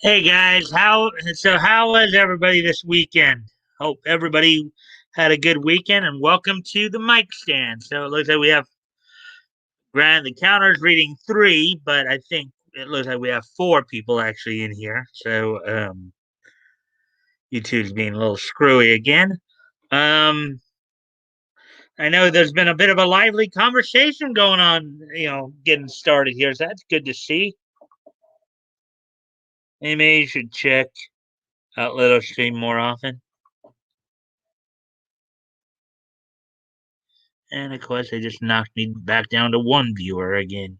Hey guys, how was everybody this weekend? Hope everybody had a good weekend and welcome to the Mikestand. So it looks like we have Grand Encounters reading three, but I think it looks like we have four people actually in here. So YouTube's being a little screwy again. Um I know there's been a bit of a lively conversation going on, getting started here. So that's good to see. Maybe you should check out Leto stream more often. And of course, they just knocked me back down to one viewer again.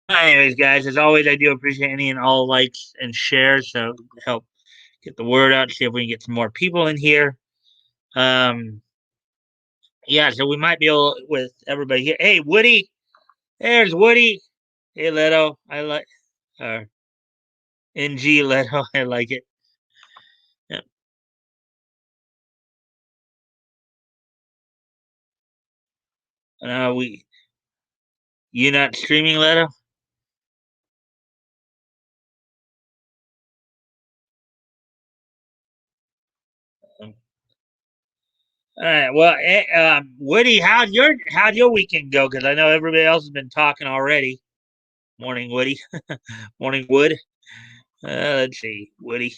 Anyways, guys, as always, I do appreciate any and all likes and shares. So help get the word out. See if we can get some more people in here. Um, yeah, so we might be able with everybody here. Hey, Woody, there's Woody. Hey, Leto, I like NG Leto. I like it. Yeah. We you not streaming, Leto? All right. Well, Woody, how'd your weekend go? Because I know everybody else has been talking already. Morning, Woody. Morning, Wood. Let's see, Woody.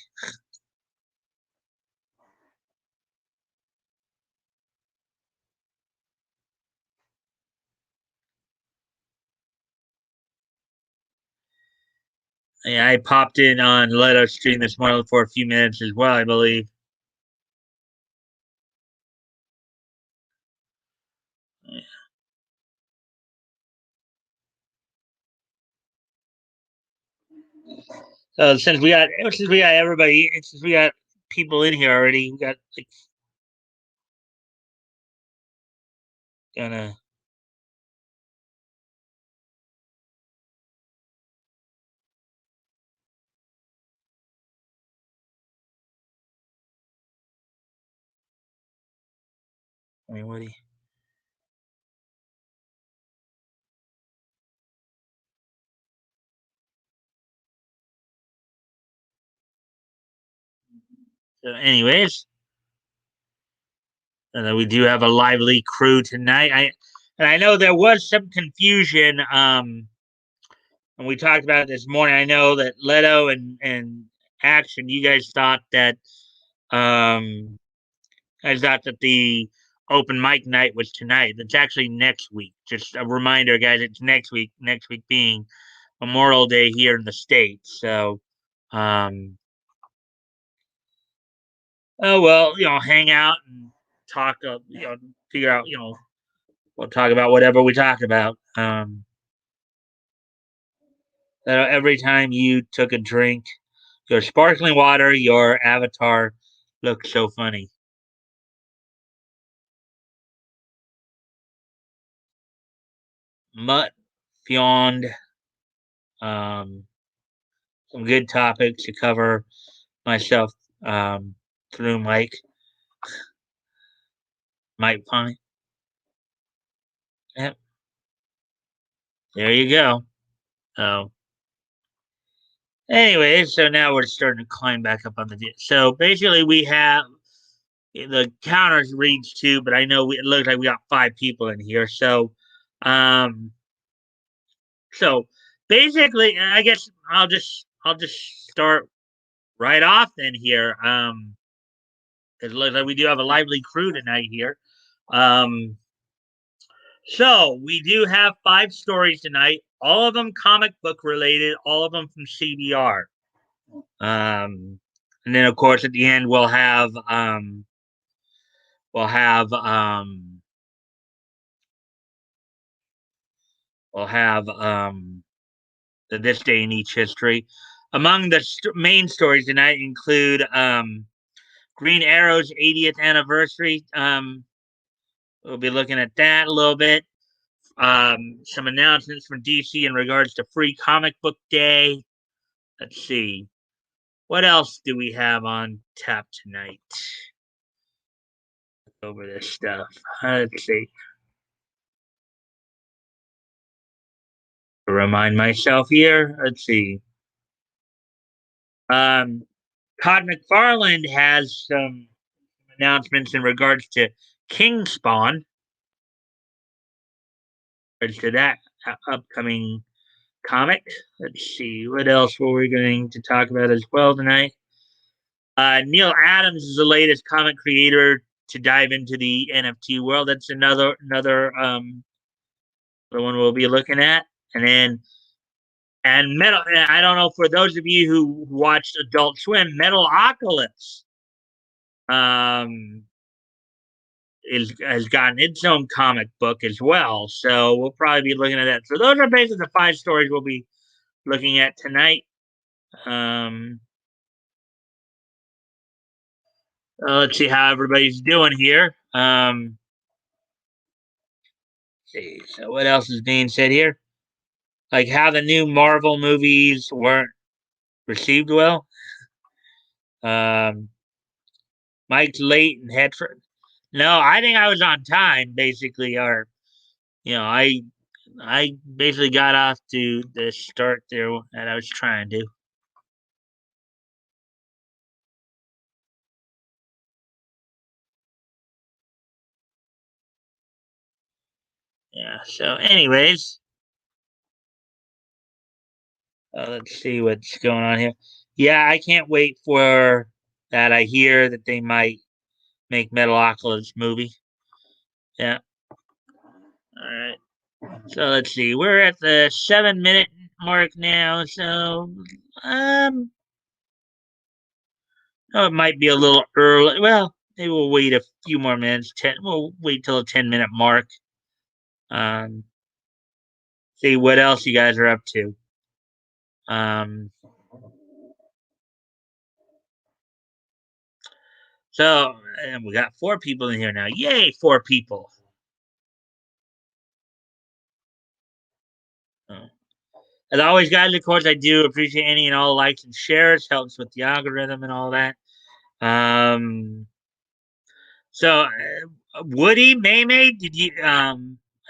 Yeah, I popped in on Leto stream this morning for a few minutes as well, I believe. Since we got everybody, since we got people in here already, we got like gonna. I mean, Woody. So, anyways, we do have a lively crew tonight. I know there was some confusion. And we talked about it this morning. I know that Leto and Action, you guys thought that um the open mic night was tonight. It's actually next week. Just a reminder, guys. It's next week. Next week being Memorial Day here in the states. So, um, oh well, hang out and talk. Figure out. We'll talk about whatever we talk about. Every time you took a drink, your sparkling water, your avatar looked so funny. Mutt, Fionn, um, some good topics to cover myself through Mike Pine. Yep, there you go. So, anyways, so now we're starting to climb back up on the. So basically, we have the counters reads two, but I know it looks like we got five people in here. Um, so basically, I guess I'll just start right off then here. It looks like we do have a lively crew tonight here. Um, So we do have five stories tonight, all of them comic book related, all of them from CBR. Um, and then of course at the end we'll have the this day in each history. Among the main stories tonight include Green Arrow's 80th anniversary. We'll be looking at that a little bit. Some announcements from DC in regards to Free Comic Book Day. Let's see. What else do we have on tap tonight? Over this stuff. Let's see. Remind myself here. Let's see. Um, Todd McFarlane has some announcements in regards to King Spawn, as to that upcoming comic. Let's see, what else were we going to talk about as well tonight? Neil Adams is the latest comic creator to dive into the NFT world. That's another the one we'll be looking at, and then and metal. I don't know, for those of you who watched Adult Swim, Metalocalypse um, has gotten its own comic book as well. So we'll probably be looking at that. So those are basically the 5 stories we'll be looking at tonight. Um, let's see how everybody's doing here. See, so what else is being said here? Like how the new Marvel movies weren't received well. Um, Mike's late and Headford. No, I think I was on time basically, or I basically got off to the start there that I was trying to. Yeah. So, anyways, let's see what's going on here. Yeah, I can't wait for that. I hear that they might make Metalocalypse movie. Yeah. All right. So let's see. We're at the 7 minute mark now. So oh, it might be a little early. Well, maybe we'll wait a few more minutes. We'll wait till the 10 minute mark. Um, see what else you guys are up to. Um, so and we got 4 people in here now. Yay, 4 people. Oh. As always, guys, of course, I do appreciate any and all likes and shares. Helps with the algorithm and all that. Um, so, Woody, Maymay, did you?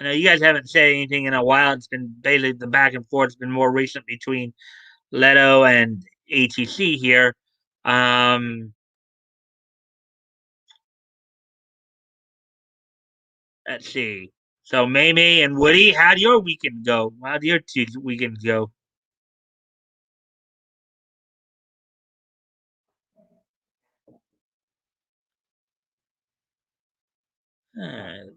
I know you guys haven't said anything in a while. It's been basically the back and forth. It's been more recent between Leto and ATC here. Um, let's see. So, Maymay and Woody, how'd your weekend go? How'd your 2 weekends go? Uh,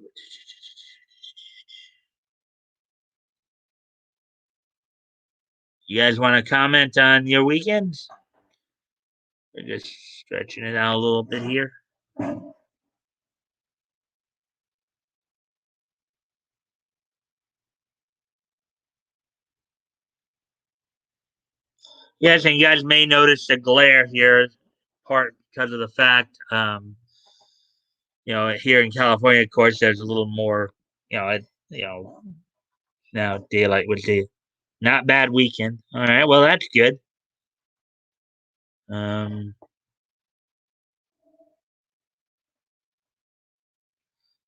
you guys want to comment on your weekends? We're just stretching it out a little bit here. Yes, and you guys may notice the glare here, part because of the fact, here in California, of course, there's a little more, now daylight would say, not bad weekend. All right, well, that's good. Um,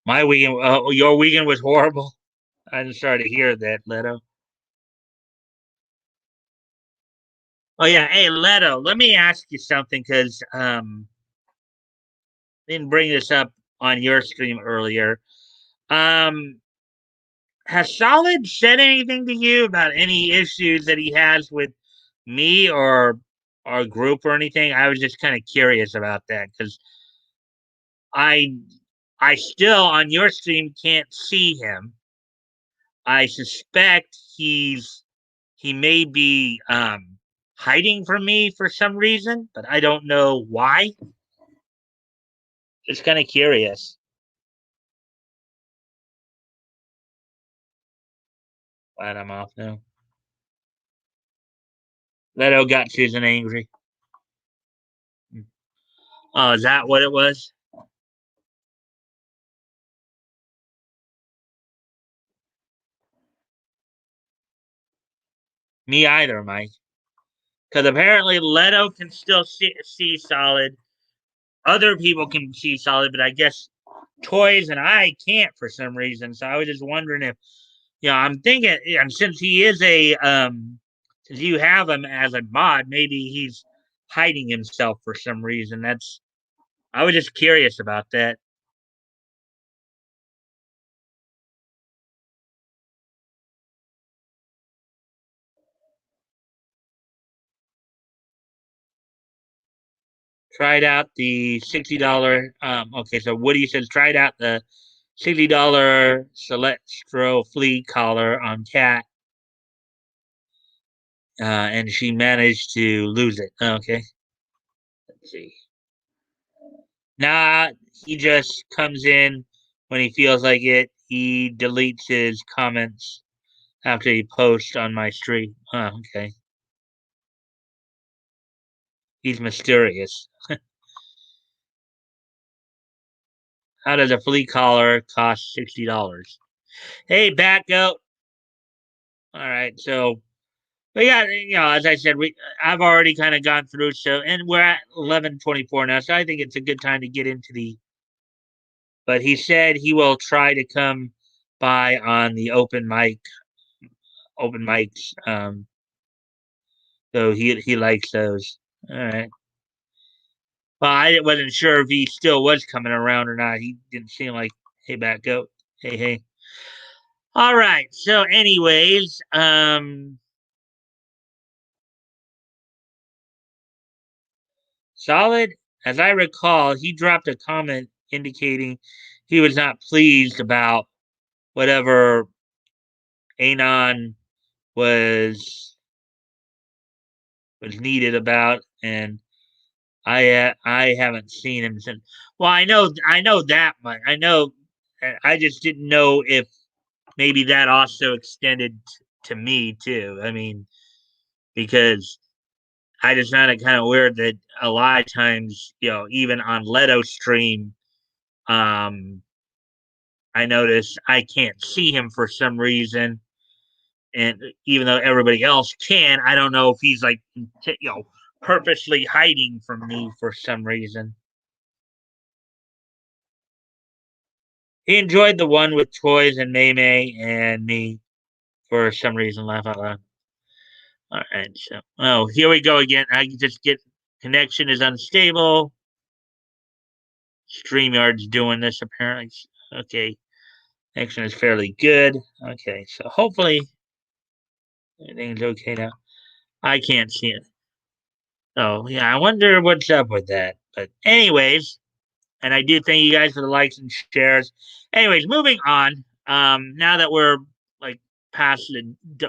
my weekend, your weekend was horrible. I'm sorry to hear that, Leto. Oh yeah, hey Leto, let me ask you something because didn't bring this up on your stream earlier. Um, has Solid said anything to you about any issues that he has with me or our group or anything? I was just kind of curious about that because I I still on your stream can't see him. I suspect he may be hiding from me for some reason, but I don't know why. Just kind of curious. Glad I'm off now. Leto got Susan angry. Oh, is that what it was? Me either, Mike. Because apparently Leto can still see Solid. Other people can see Solid, but I guess Toys and I can't for some reason. So I was just wondering if Yeah, I'm thinking, and since he is since you have him as a mod, maybe he's hiding himself for some reason. I was just curious about that. Tried out the $60. Okay, so Woody says tried out the $60 Celestro flea collar on Cat, and she managed to lose it. Okay, let's see. Nah, he just comes in when he feels like it. He deletes his comments after he posts on my stream. Okay. He's mysterious. How does a flea collar cost $60? Hey, batgoat. All right, so but yeah, as I said, I've already kind of gone through. So, and we're at 11:24 now, so I think it's a good time to get into the. But he said he will try to come by on the open mics. So he likes those. All right. Well, I wasn't sure if he still was coming around or not. He didn't seem like, hey, back go, hey, hey. All right. So, anyways, Solid. As I recall, he dropped a comment indicating he was not pleased about whatever Anon was was needed about, and I haven't seen him since. Well, I know that much. I know. I just didn't know if maybe that also extended to me too. I mean, because I just found it kind of weird that a lot of times, even on Leto stream, um, I notice I can't see him for some reason, and even though everybody else can, I don't know if he's like, purposely hiding from me for some reason. He enjoyed the one with toys and May May and me for some reason. Laugh out loud. All right, so here we go again. I just get connection is unstable. StreamYard's doing this apparently. Okay, connection is fairly good. Okay, so hopefully everything's okay now. I can't see it. Oh yeah, I wonder what's up with that. But anyways, and I do thank you guys for the likes and shares. Anyways, moving on. Now that we're like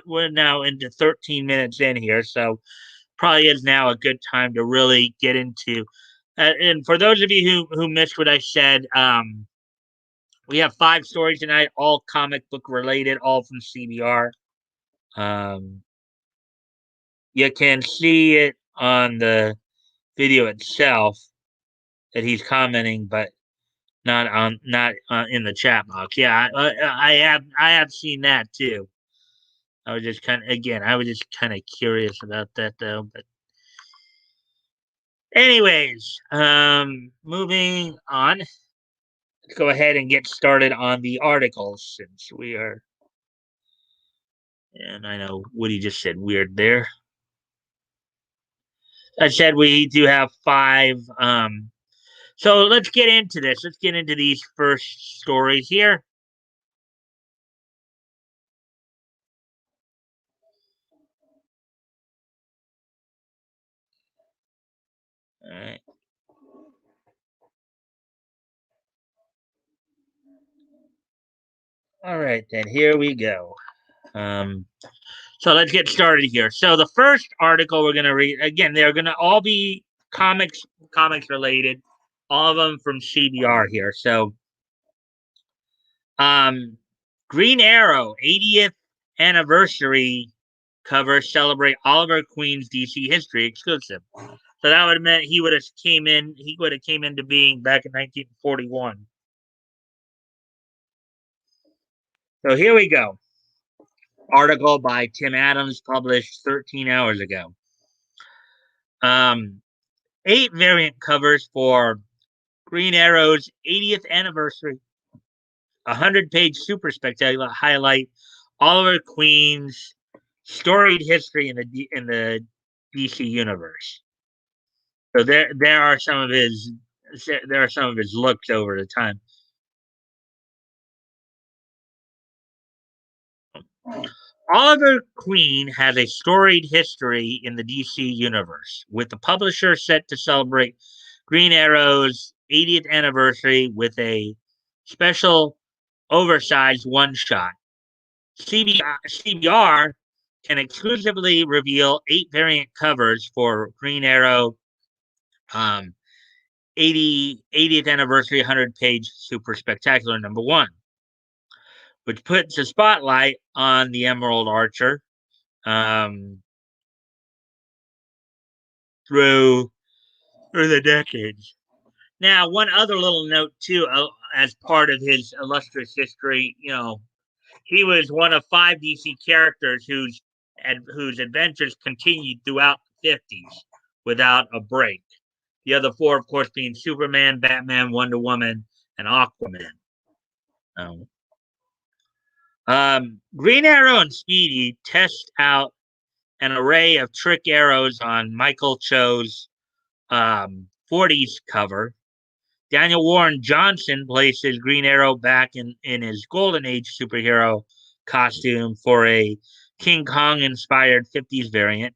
we're now into 13 minutes in here, so probably is now a good time to really get into. And for those of you who missed what I said, we have 5 stories tonight, all comic book related, all from CBR. Um, you can see it on the video itself that he's commenting, but not in the chat box. Yeah, I have seen that too. I was just kind of curious about that though. But anyways, moving on. Let's go ahead and get started on the articles since we are. And I know Woody just said weird there. I said we do have 5. So let's get into this. Let's get into these first stories here. All right. All right, then here we go. Um, so let's get started here. So the first article we're going to read again, they're going to all be comics related, all of them from CBR here. So, um, Green Arrow 80th anniversary cover celebrate Oliver Queen's DC history exclusive. So that would have meant he would have came in. He would have came into being back in 1941. So here we go. Article by Tim Adams, published 13 hours ago. 8 variant covers for Green Arrow's 80th anniversary. A 100-page super spectacular highlight Oliver Queen's storied history in the DC universe. So there are some of his looks over the time. Oliver Queen has a storied history in the DC universe, with the publisher set to celebrate Green Arrow's 80th anniversary with a special oversized one shot. CBR can exclusively reveal 8 variant covers for Green Arrow um, 80th anniversary 100-page super spectacular #1, which puts a spotlight on the Emerald Archer um, through the decades. Now, one other little note too, as part of his illustrious history, he was one of 5 DC characters whose adventures continued throughout the 50s without a break. The other 4, of course, being Superman, Batman, Wonder Woman, and Aquaman. Um, Green Arrow and Speedy test out an array of trick arrows on Michael Cho's 40s cover. Daniel Warren Johnson places Green Arrow back in his Golden Age superhero costume for a King Kong inspired 50s variant.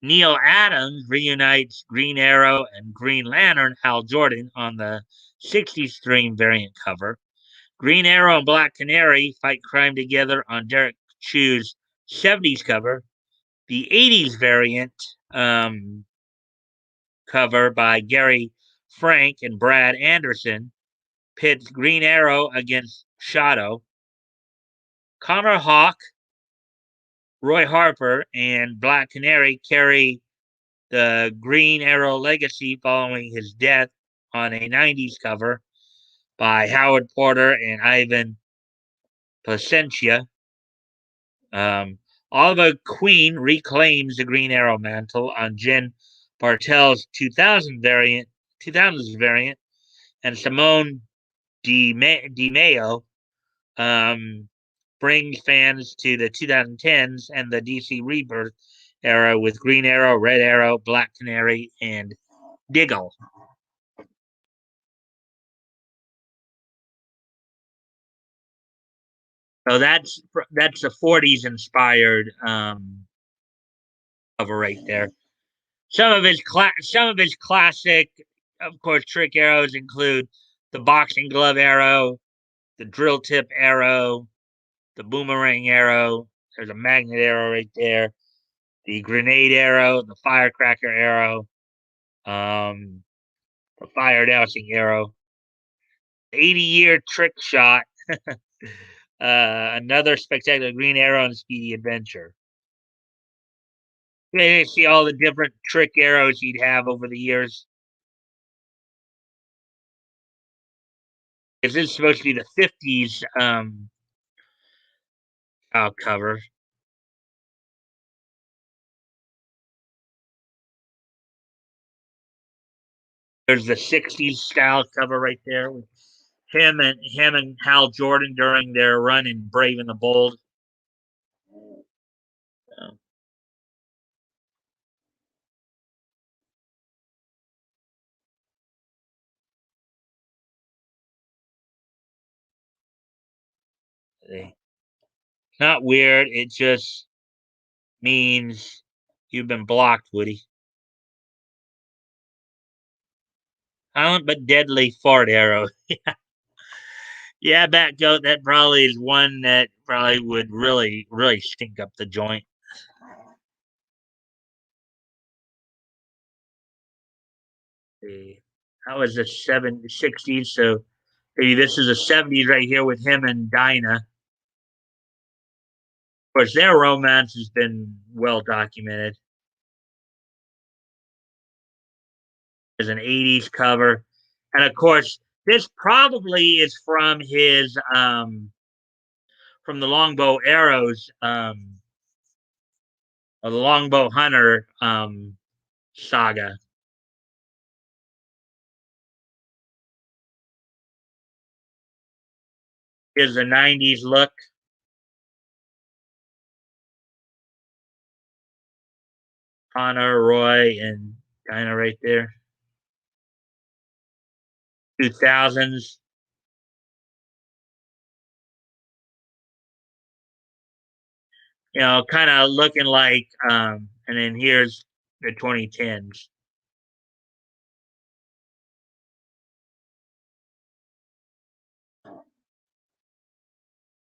Neil Adams reunites Green Arrow and Green Lantern Hal Jordan on the 60s stream variant cover. Green Arrow and Black Canary fight crime together on Derek Chu's 70s cover. The 80s variant cover by Gary Frank and Brad Anderson pits Green Arrow against Shadow. Connor Hawk, Roy Harper, and Black Canary carry the Green Arrow legacy following his death on a 90s cover by Howard Porter and Ivan Placentia. Oliver Queen reclaims the Green Arrow mantle on Jen Bartel's 2000s variant, and Simone DiMeo brings fans to the 2010s and the DC Rebirth era with Green Arrow, Red Arrow, Black Canary, and Diggle. So that's the 40s inspired cover right there. Some of his classic, of course, trick arrows include the boxing glove arrow, the drill tip arrow, the boomerang arrow. There's a magnet arrow right there. The grenade arrow, the firecracker arrow, um, the fire dousing arrow, 80-year trick shot, another spectacular Green Arrow and Speedy Adventure. You see all the different trick arrows he'd have over the years. This is supposed to be the 50s cover. There's the 60s style cover right there with him and Hal Jordan during their run in Brave and the Bold. So, not weird. It just means you've been blocked, Woody. Silent but deadly fart arrow. Yeah, batgoat. That probably is one that probably would really, really stink up the joint. That was the 60s, so maybe this is the 70s right here with him and Dinah. Of course, their romance has been well documented. There's an 80s cover. And of course, this probably is from the Longbow Arrows or the Longbow Hunter saga. Here's the 90s look. Connor, Roy, and Dinah right there. 2000s. Kind of looking like, and then here's the 2010s.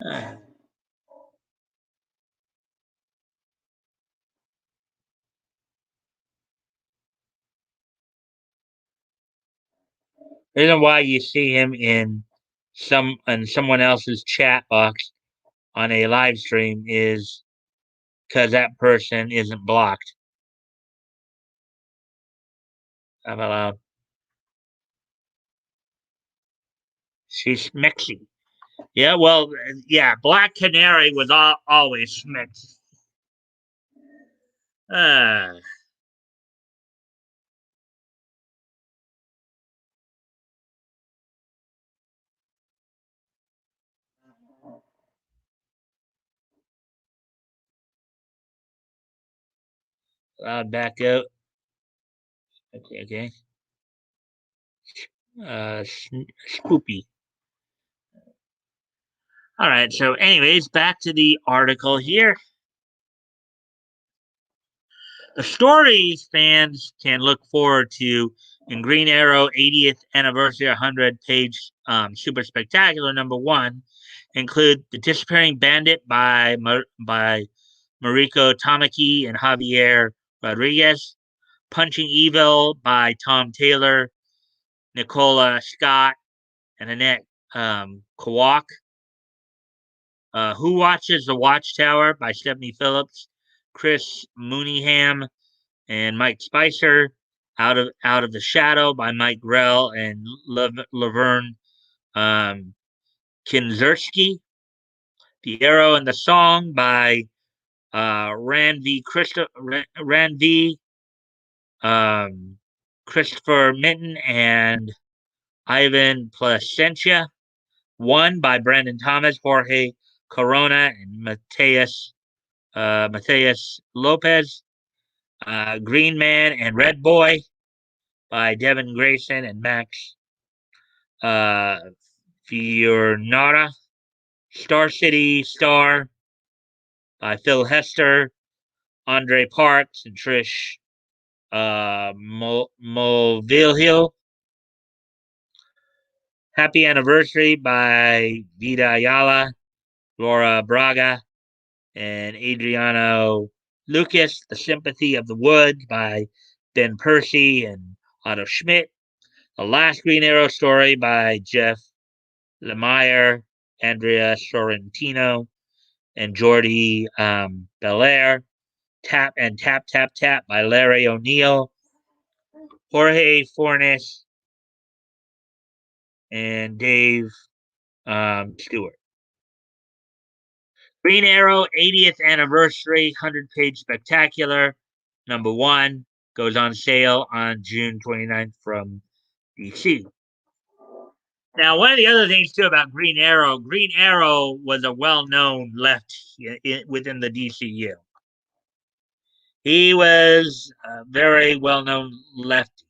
Uh, reason why you see him in someone else's chat box on a live stream is because that person isn't blocked. I'm allowed. She's Mexi. Yeah, well, yeah, Black Canary was always Mexi. Uh, back out. Okay, okay. Spoopy. All right. So, anyways, back to the article here. The stories fans can look forward to in Green Arrow 80th anniversary 100 page super spectacular #1 include The Disappearing Bandit by Mariko Tamaki and Javier Rodriguez, Punching Evil by Tom Taylor, Nicola Scott, and Annette Kowak, Who Watches the Watchtower by Stephanie Phillips, Chris Mooneyham, and Mike Spicer. Out of the Shadow by Mike Grell and Laverne um, Kinzerski. The Arrow and the Song by Ranvi Christopher Minton and Ivan Placentia. One by Brandon Thomas, Jorge Corona, and Mateus Lopez. Green Man and Red Boy by Devin Grayson and Max uh, Fiornara. Star City Star by Phil Hester, Andre Parks, and Trish Mulvihill. Happy Anniversary by Vida Ayala, Laura Braga, and Adriano Lucas. The Sympathy of the Woods by Ben Percy and Otto Schmidt. The Last Green Arrow Story by Jeff Lemire, Andrea Sorrentino, and Jordi Belair. Tap by Larry O'Neill, Jorge Fornes, and Dave Stewart. Green Arrow 80th Anniversary 100-page spectacular #1 goes on sale on June 29th from DC. Now, one of the other things too about Green Arrow was a well-known lefty within the DCU. He was a very well-known lefty.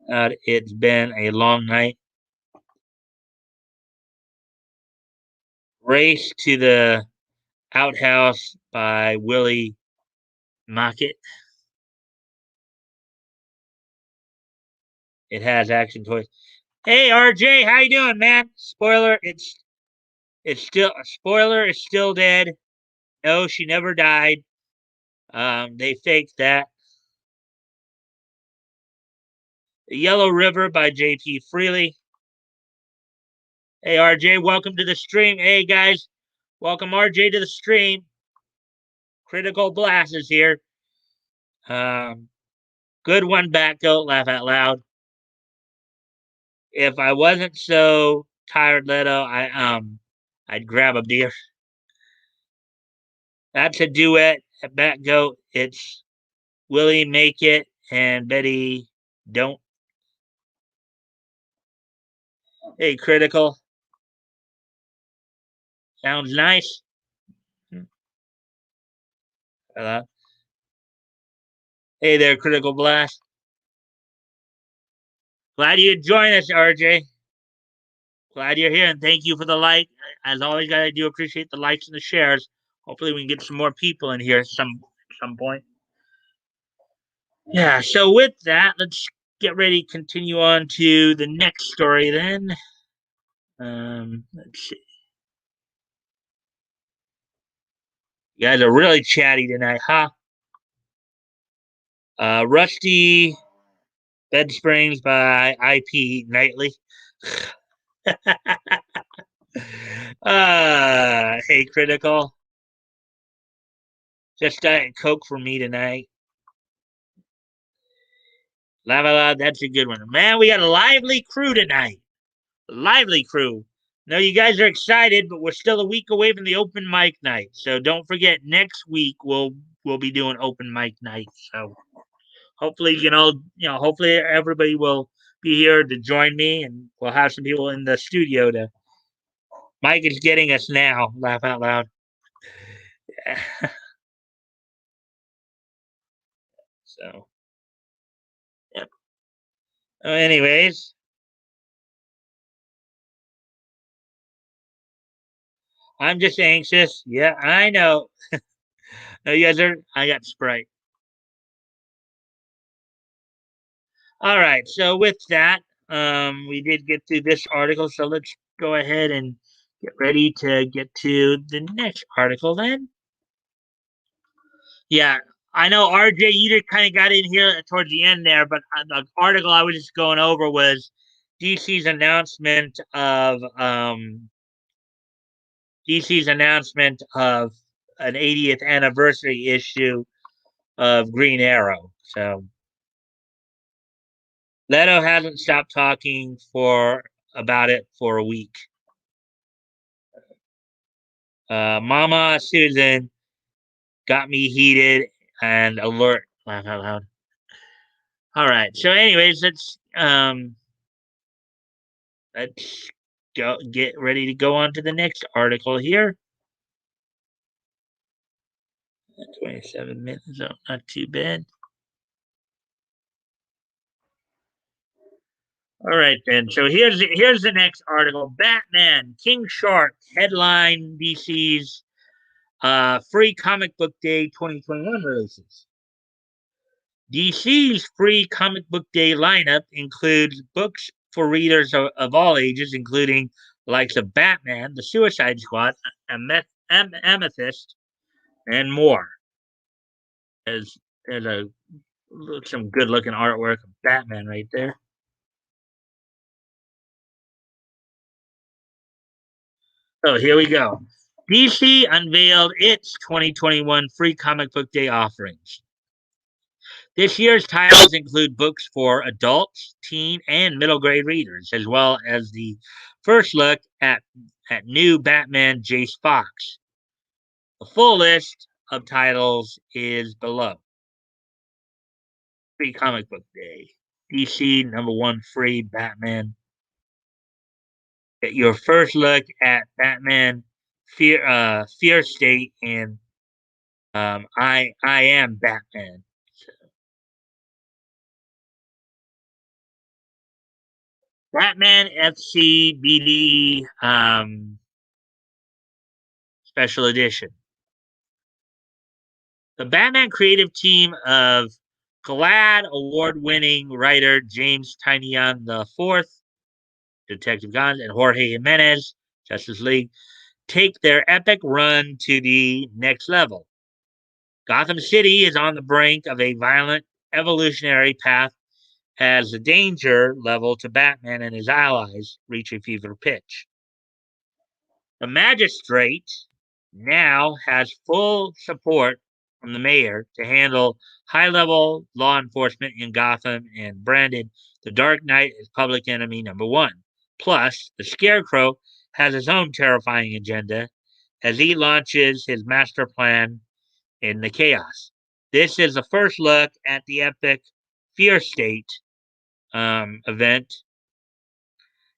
It's been a long night. Race to the Outhouse by Willie Mockett. It has action toys. Hey RJ, how you doing, man? Spoiler, it's still a spoiler. It's still dead. No, she never died. They faked that. The Yellow River by J.P. Freely. Hey RJ, welcome to the stream. Hey guys, welcome RJ to the stream. Critical Blast is here. Good one, Batgoat. Laugh out loud. If I wasn't so tired, Leto, I'd grab a beer. That's a duet at Batgoat. It's Willie Make It and Betty Don't. Hey, Critical. Sounds nice. Hey there, Critical Blast. Glad you could join us, RJ. Glad you're here, and thank you for the like. As always, guys, I do appreciate the likes and the shares. Hopefully, we can get some more people in here some point. Yeah. So with that, let's get ready to continue on to the next story. Then, let's see. You guys are really chatty tonight, huh? Rusty Bed Springs by IP Nightly. Hey, Critical. Just Diet Coke for me tonight. Lava Loud, that's a good one. Man, we got a lively crew tonight. Lively crew. No, you guys are excited, but we're still a week away from the open mic night. So don't forget, next week we'll be doing open mic night. So hopefully, hopefully everybody will be here to join me, and we'll have some people in the studio to. Mike is getting us now. Laugh out loud. So, yep. Anyways, I'm just anxious. Yeah, I know. No, you guys are. I got Sprite. All right. So with that, we did get through this article. So let's go ahead and get ready to get to the next article then. Yeah, I know RJ, you just kind of got in here towards the end there, but the article I was just going over was DC's announcement of an 80th anniversary issue of Green Arrow. So Leto hasn't stopped talking for about it for a week. Mama Susan got me heated and alert. Laugh out loud. All right. So, anyways, let's go get ready to go on to the next article here. 27 minutes, so not too bad. All right then. So here's the next article. Batman King Shark headline DC's free comic book day 2021 releases. DC's free comic book day lineup includes books for readers of all ages, including the likes of Batman, The Suicide Squad, Amethyst, and more. There's some good looking artwork of Batman right there. So here we go. DC unveiled its 2021 free comic book day offerings. This year's titles include books for adults, teen, and middle grade readers, as well as the first look at new Batman Jace Fox. The full list of titles is below. Free comic book day. DC #1 free Batman. Get your first look at Batman Fear State and I am Batman. Batman FCBD Special Edition. The Batman creative team of GLAAD award-winning writer James Tynion IV, Detective Guns, and Jorge Jimenez, Justice League, take their epic run to the next level. Gotham City is on the brink of a violent evolutionary path as the danger level to Batman and his allies reach a fever pitch. The magistrate now has full support from the mayor to handle high level law enforcement in Gotham and branded the Dark Knight as public enemy #1. Plus, the Scarecrow has his own terrifying agenda as he launches his master plan in the chaos. This is the first look at the epic Fear State event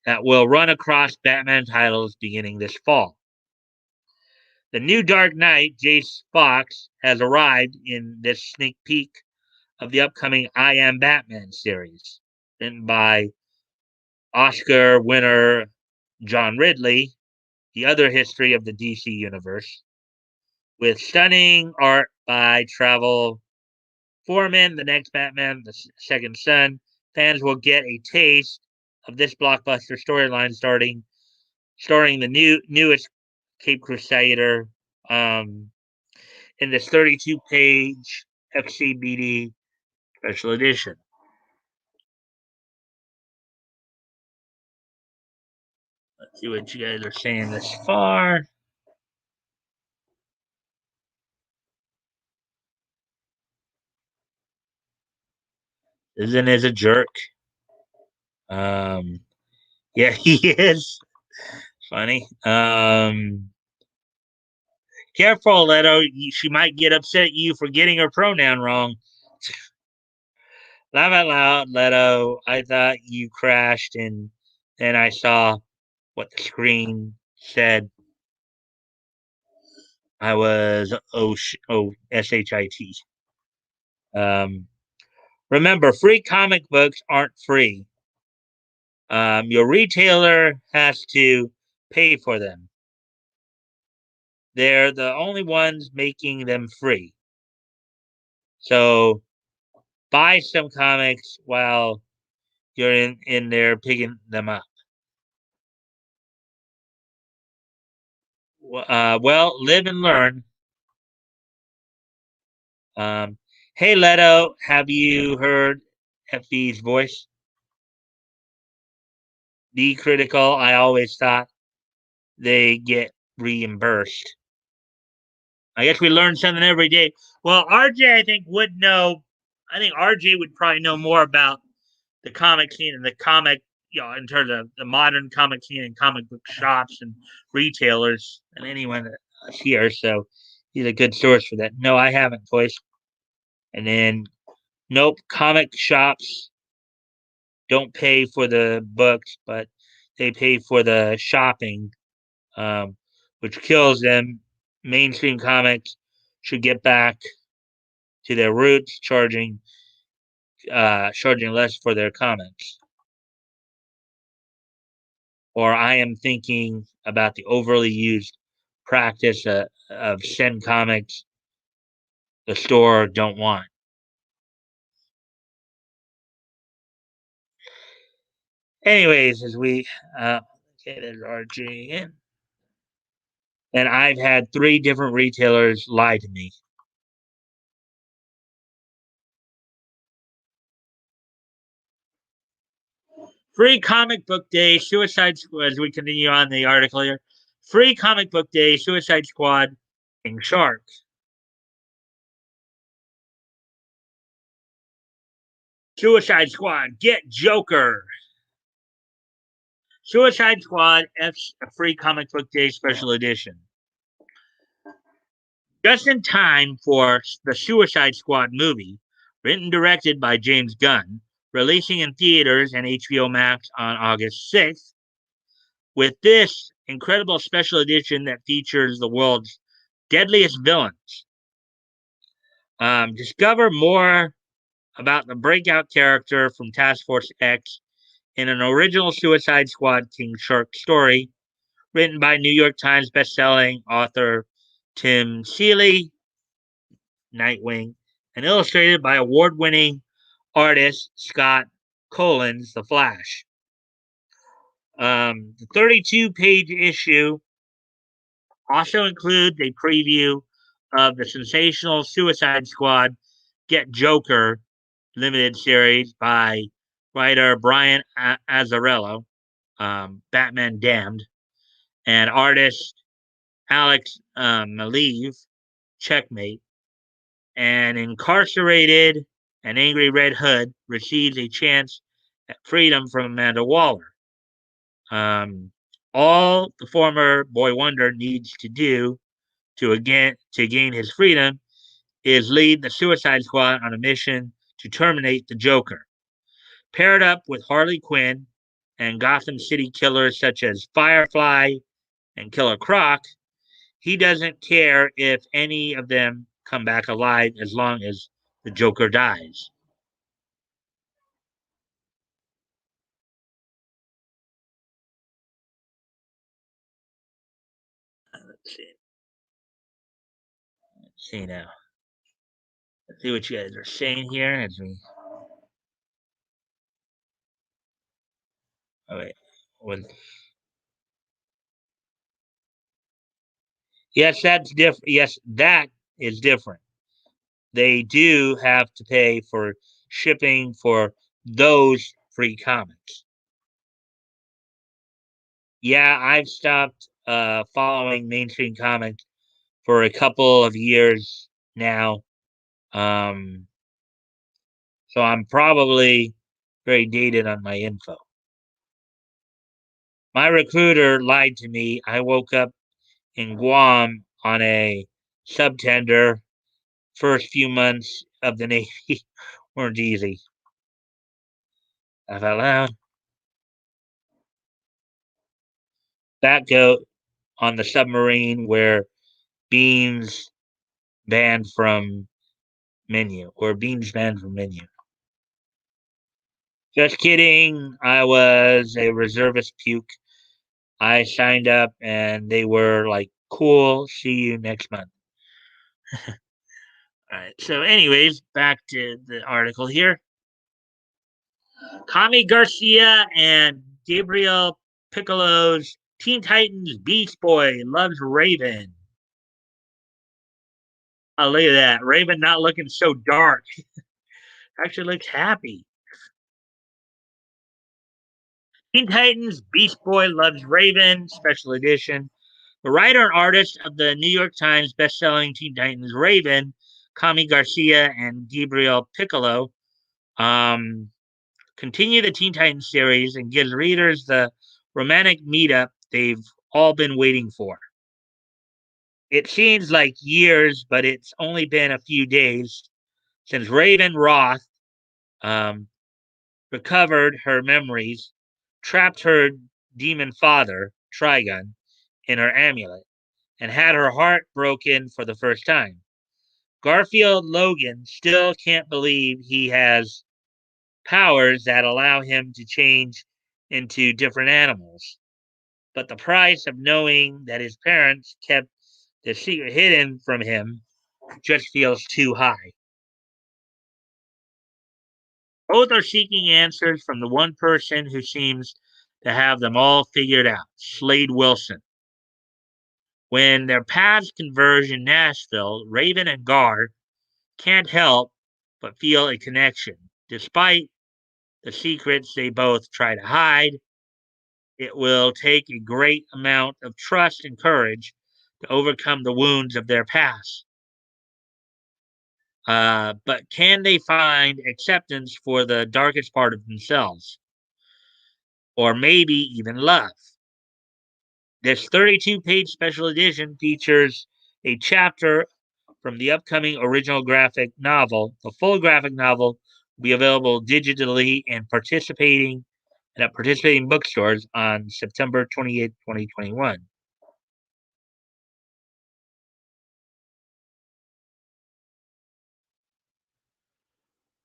that will run across Batman titles beginning this fall. The new Dark Knight, Jace Fox, has arrived in this sneak peek of the upcoming I Am Batman series, written by Oscar winner John Ridley, The Other History of the DC Universe, with stunning art by Travel Foreman, the next Batman, the second son. Fans will get a taste of this blockbuster storyline starring the newest Cape Crusader in this 32-page FCBD special edition. Let's see what you guys are saying this far. Isn't is a jerk? Yeah, he is. Funny. Careful, Leto. She might get upset at you for getting her pronoun wrong. Laugh out loud, Leto. I thought you crashed, and then I saw what the screen said. I was shit. Remember, free comic books aren't free. Your retailer has to pay for them. They're the only ones making them free. So buy some comics while you're in there picking them up. Well, live and learn. Hey, Leto, have you heard FB's voice? Be critical. I always thought they get reimbursed. I guess we learn something every day. Well, RJ, I think, would know. I think RJ would probably know more about the comic scene and the comic, in terms of the modern comic scene and comic book shops and retailers than anyone here. So he's a good source for that. No, I haven't, boys. And then, nope, comic shops don't pay for the books, but they pay for the shopping, which kills them. Mainstream comics should get back to their roots, charging less for their comics. Or I am thinking about the overly used practice of send comics the store don't want. Anyways, as we okay, there's RG in. And I've had 3 different retailers lie to me. Free Comic Book Day, Suicide Squad, as we continue on the article here. Free Comic Book Day, Suicide Squad, King Shark. Suicide Squad, get Joker. Suicide Squad, F's a Free Comic Book Day special edition. Just in time for the Suicide Squad movie, written and directed by James Gunn, releasing in theaters and HBO Max on August 6th, with this incredible special edition that features the world's deadliest villains. Discover more about the breakout character from Task Force X in an original Suicide Squad King Shark story, written by New York Times bestselling author Tim Seeley, Nightwing, and illustrated by award-winning artist Scott Collins, The Flash. The 32-page issue also includes a preview of the sensational Suicide Squad Get Joker limited series by writer Brian Azzarello, Batman Damned, and artist Alex Maleev, Checkmate. An incarcerated and angry Red Hood receives a chance at freedom from Amanda Waller. All the former Boy Wonder needs to do to gain his freedom is lead the Suicide Squad on a mission to terminate the Joker. Paired up with Harley Quinn and Gotham City killers such as Firefly and Killer Croc, he doesn't care if any of them come back alive as long as the Joker dies. Let's see. Let's see now. Let's see what you guys are saying here as we. Oh wait. With, yes, that's different. Yes, that is different. They do have to pay for shipping for those free comics. Yeah, I've stopped following mainstream comics for a couple of years now. Um, so I'm probably very dated on my info. My recruiter lied to me. I woke up in Guam on a subtender. First few months of the Navy weren't easy. Laugh out loud. Batgoat on the submarine where beans banned from menu or beans banned from menu. Just kidding. I was a reservist puke. I signed up and they were like, cool, see you next month. All right. So, anyways, back to the article here. Kami Garcia and Gabriel Piccolo's Teen Titans Beast Boy loves Raven. Oh, look at that. Raven not looking so dark. Actually looks happy. Teen Titans Beast Boy loves Raven, special edition. The writer and artist of the New York Times bestselling Teen Titans Raven, Kami Garcia and Gabriel Piccolo, continue the Teen Titans series and gives readers the romantic meetup they've all been waiting for. It seems like years, but it's only been a few days since Raven Roth um, recovered her memories, trapped her demon father, Trigon, in her amulet, and had her heart broken for the first time. Garfield Logan still can't believe he has powers that allow him to change into different animals. But the price of knowing that his parents kept the secret hidden from him just feels too high. Both are seeking answers from the one person who seems to have them all figured out, Slade Wilson. When their paths converge in Nashville, Raven and Gar can't help but feel a connection. Despite the secrets they both try to hide, it will take a great amount of trust and courage to overcome the wounds of their past. But can they find acceptance for the darkest part of themselves? Or maybe even love? This 32-page special edition features a chapter from the upcoming original graphic novel. The full graphic novel will be available digitally and at participating bookstores on September 28th, 2021.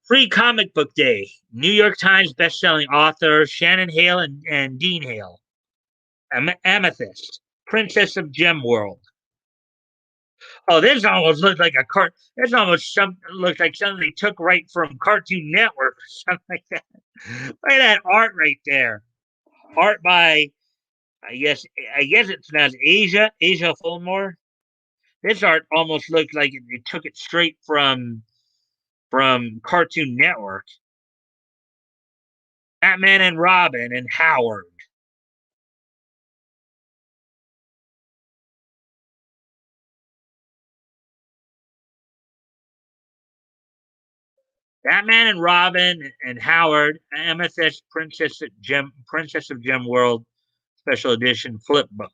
Free Comic Book Day. New York Times bestselling author Shannon Hale and Dean Hale. Amethyst, Princess of Gem World. Oh, this almost looks like a cart. This almost looks like something they took right from Cartoon Network or something like that. Look at that art right there. Art by, I guess, it's pronounced Asia Fulmore. This art almost looks like they took it straight from Cartoon Network. Batman and Robin and Howard. Batman and Robin and Howard, Amethyst Princess of Gem World Special Edition flip book.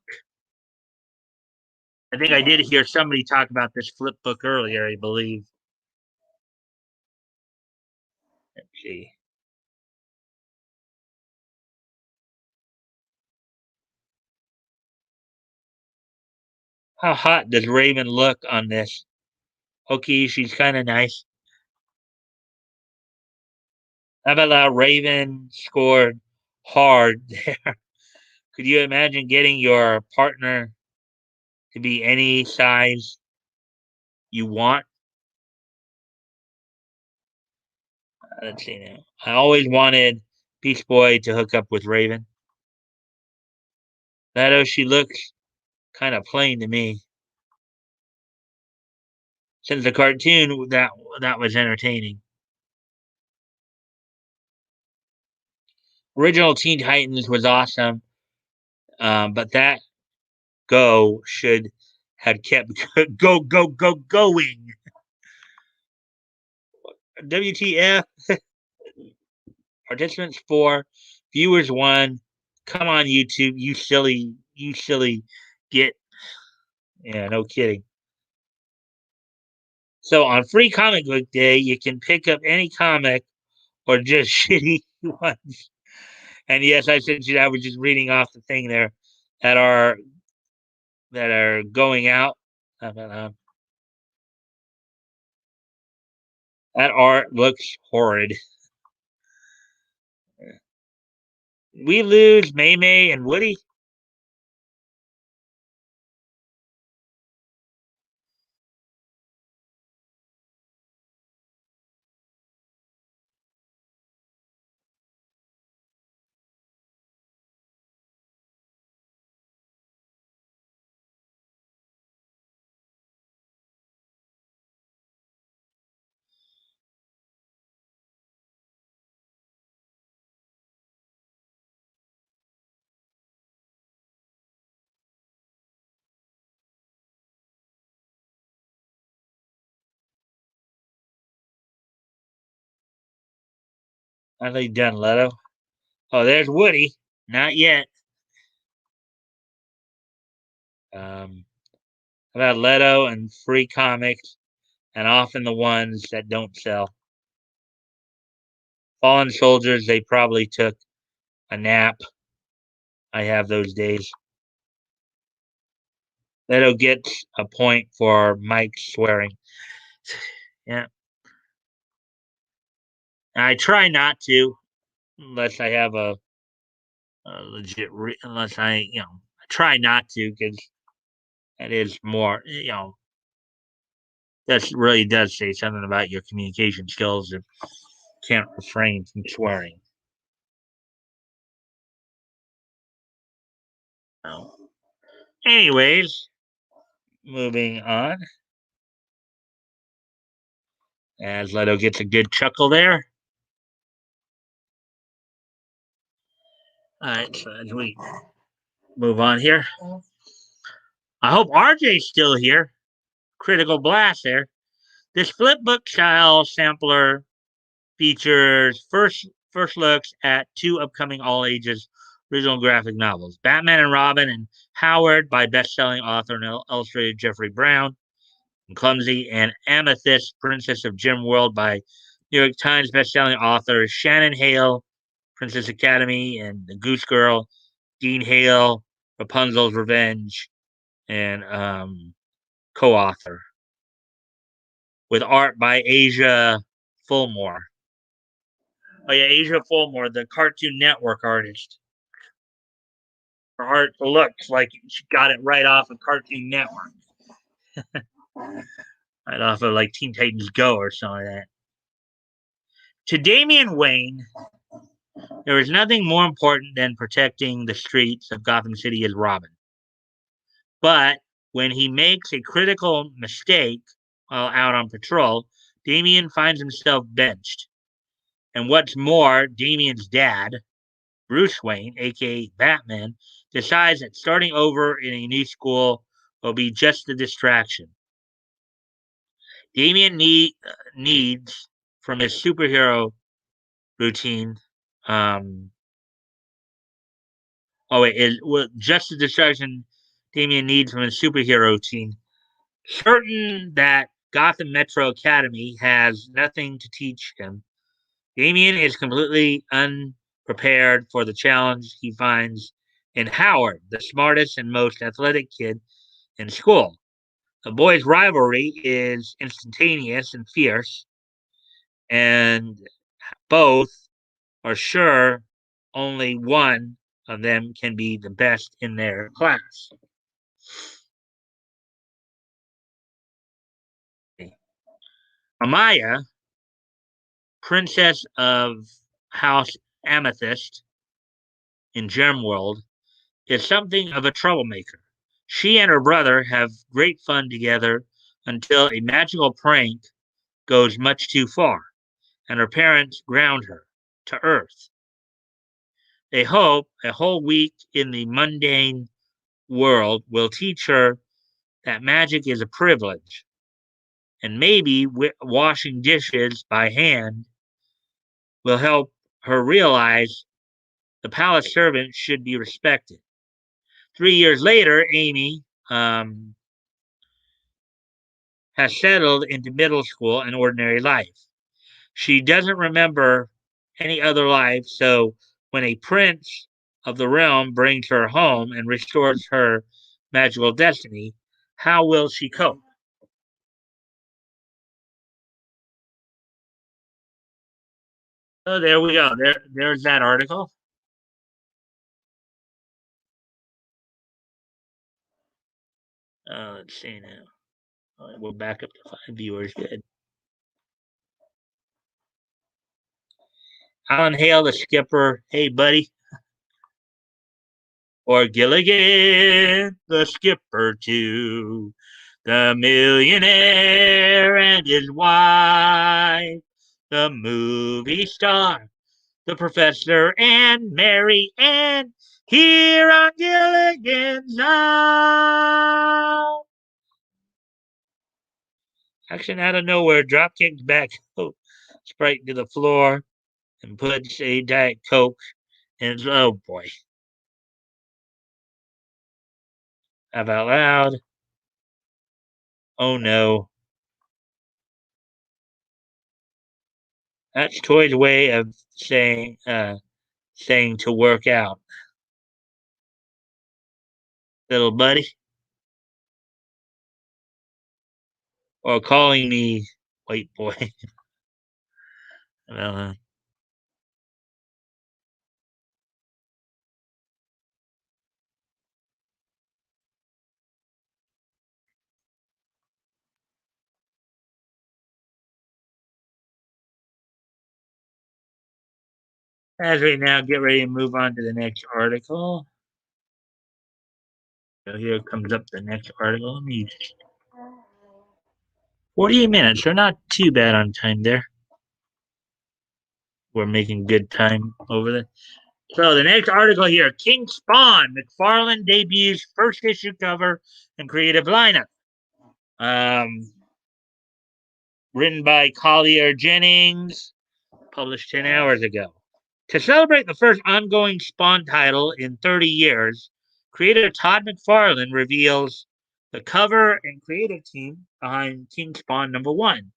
I think I did hear somebody talk about this flip book earlier, I believe. Let's see. How hot does Raven look on this? Okay, she's kind of nice. How about Raven scored hard there? Could you imagine getting your partner to be any size you want? Let's see now. I always wanted Beast Boy to hook up with Raven. That she looks kind of plain to me. Since the cartoon, that was entertaining. Original Teen Titans was awesome, but that go should have kept going. WTF? Participants 4, viewers 1. Come on, YouTube, you silly git. Yeah, no kidding. So on Free Comic Book Day, you can pick up any comic or just shitty ones. And yes, I said I was just reading off the thing there that are going out. That art looks horrid. We lose May May and Woody. Are they done, Leto? Oh, there's Woody. Not yet. About Leto and Free Comics, and often the ones that don't sell. Fallen Soldiers, they probably took a nap. I have those days. Leto gets a point for Mike swearing. Yeah. I try not to, unless I have a legit, unless I try not to because that is more, that really does say something about your communication skills if you can't refrain from swearing. So, anyways, moving on. As Leto gets a good chuckle there. All right, so as we move on here, I hope RJ's still here. Critical blast there. This flip book style sampler features first looks at 2 upcoming all ages original graphic novels: Batman and Robin and Howard by best-selling author and illustrator Jeffrey Brown, and Clumsy and Amethyst, Princess of Gem World by New York Times best-selling author Shannon Hale, Princess Academy and The Goose Girl, Dean Hale, Rapunzel's Revenge, and co-author, with art by Asia Fulmore. Oh yeah, Asia Fulmore, the Cartoon Network artist. Her art looks like she got it right off of Cartoon Network, right off of like Teen Titans Go or something like that. To Damian Wayne, there is nothing more important than protecting the streets of Gotham City as Robin. But when he makes a critical mistake while out on patrol, Damian finds himself benched. And what's more, Damian's dad, Bruce Wayne, aka Batman, decides that starting over in a new school will be just a distraction. Damian needs from his superhero routine. Just a distraction Damian needs from his superhero routine. Certain that Gotham Metro Academy has nothing to teach him, Damian is completely unprepared for the challenge he finds in Howard, the smartest and most athletic kid in school. The boys' rivalry is instantaneous and fierce, and both are sure only one of them can be the best in their class. Amaya, princess of House Amethyst in Gemworld, is something of a troublemaker. She and her brother have great fun together until a magical prank goes much too far, and her parents ground her to earth. They hope a whole week in the mundane world will teach her that magic is a privilege, and maybe washing dishes by hand will help her realize the palace servant should be respected. 3 years later, Amy has settled into middle school and ordinary life. She doesn't remember any other life, so when a prince of the realm brings her home and restores her magical destiny, how will she cope? Oh, there we go. There's that article. Let's see now. All right, we're back up to 5 viewers. Good. Alan Hale, the skipper. Hey, buddy. Or Gilligan, the skipper, too. The millionaire and his wife. The movie star, the professor, and Mary Ann. Here on Gilligan's Island. Action out of nowhere, drop kicks back Sprite to the floor and puts a Diet Coke in his, oh boy. Laugh out loud. Oh no. That's Toy's way of saying to work out. Little buddy. Or calling me white boy. well, as we now get ready to move on to the next article. So here comes up the next article. Let me 48 minutes. They're not too bad on time there. We're making good time over there. So the next article here, King Spawn, McFarlane debuts first issue cover and creative lineup. Um, written by Collier Jennings, published 10 hours ago. To celebrate the first ongoing Spawn title in 30 years, creator Todd McFarlane reveals the cover and creative team behind King Spawn #1.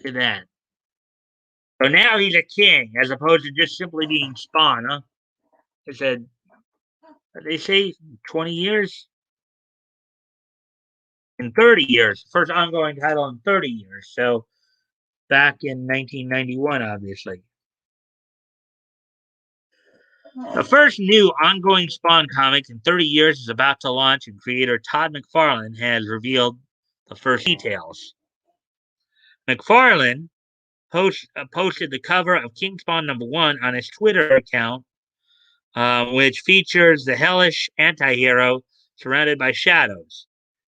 To that. So now he's a king as opposed to just simply being Spawn, huh? They said, they say 20 years? In 30 years. First ongoing title in 30 years. So back in 1991, obviously. The first new ongoing Spawn comic in 30 years is about to launch, and creator Todd McFarlane has revealed the first details. McFarlane posted the cover of King Spawn #1 on his Twitter account, which features the hellish anti-hero surrounded by shadows.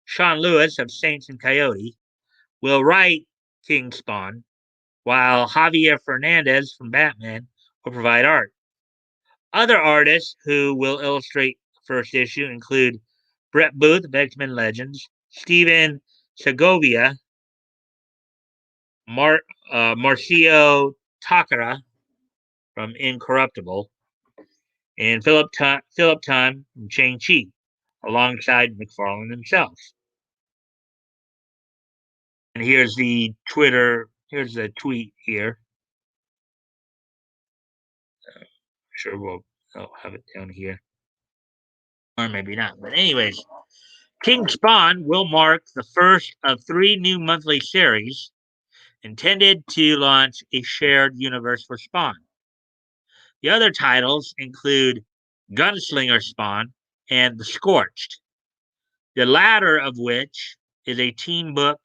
Sean Lewis of Saints and Coyote will write King Spawn, while Javier Fernandez from Batman will provide art. Other artists who will illustrate the first issue include Brett Booth of X-Men Legends, Steven Segovia, Marcio Takara from Incorruptible, and Philip Tan from Shang-Chi, alongside McFarlane himself. And here's the tweet here. Sure, I'll have it down here. Or maybe not. But anyways, King Spawn will mark the first of 3 new monthly series intended to launch a shared universe for Spawn. The other titles include Gunslinger Spawn and The Scorched, the latter of which is a team book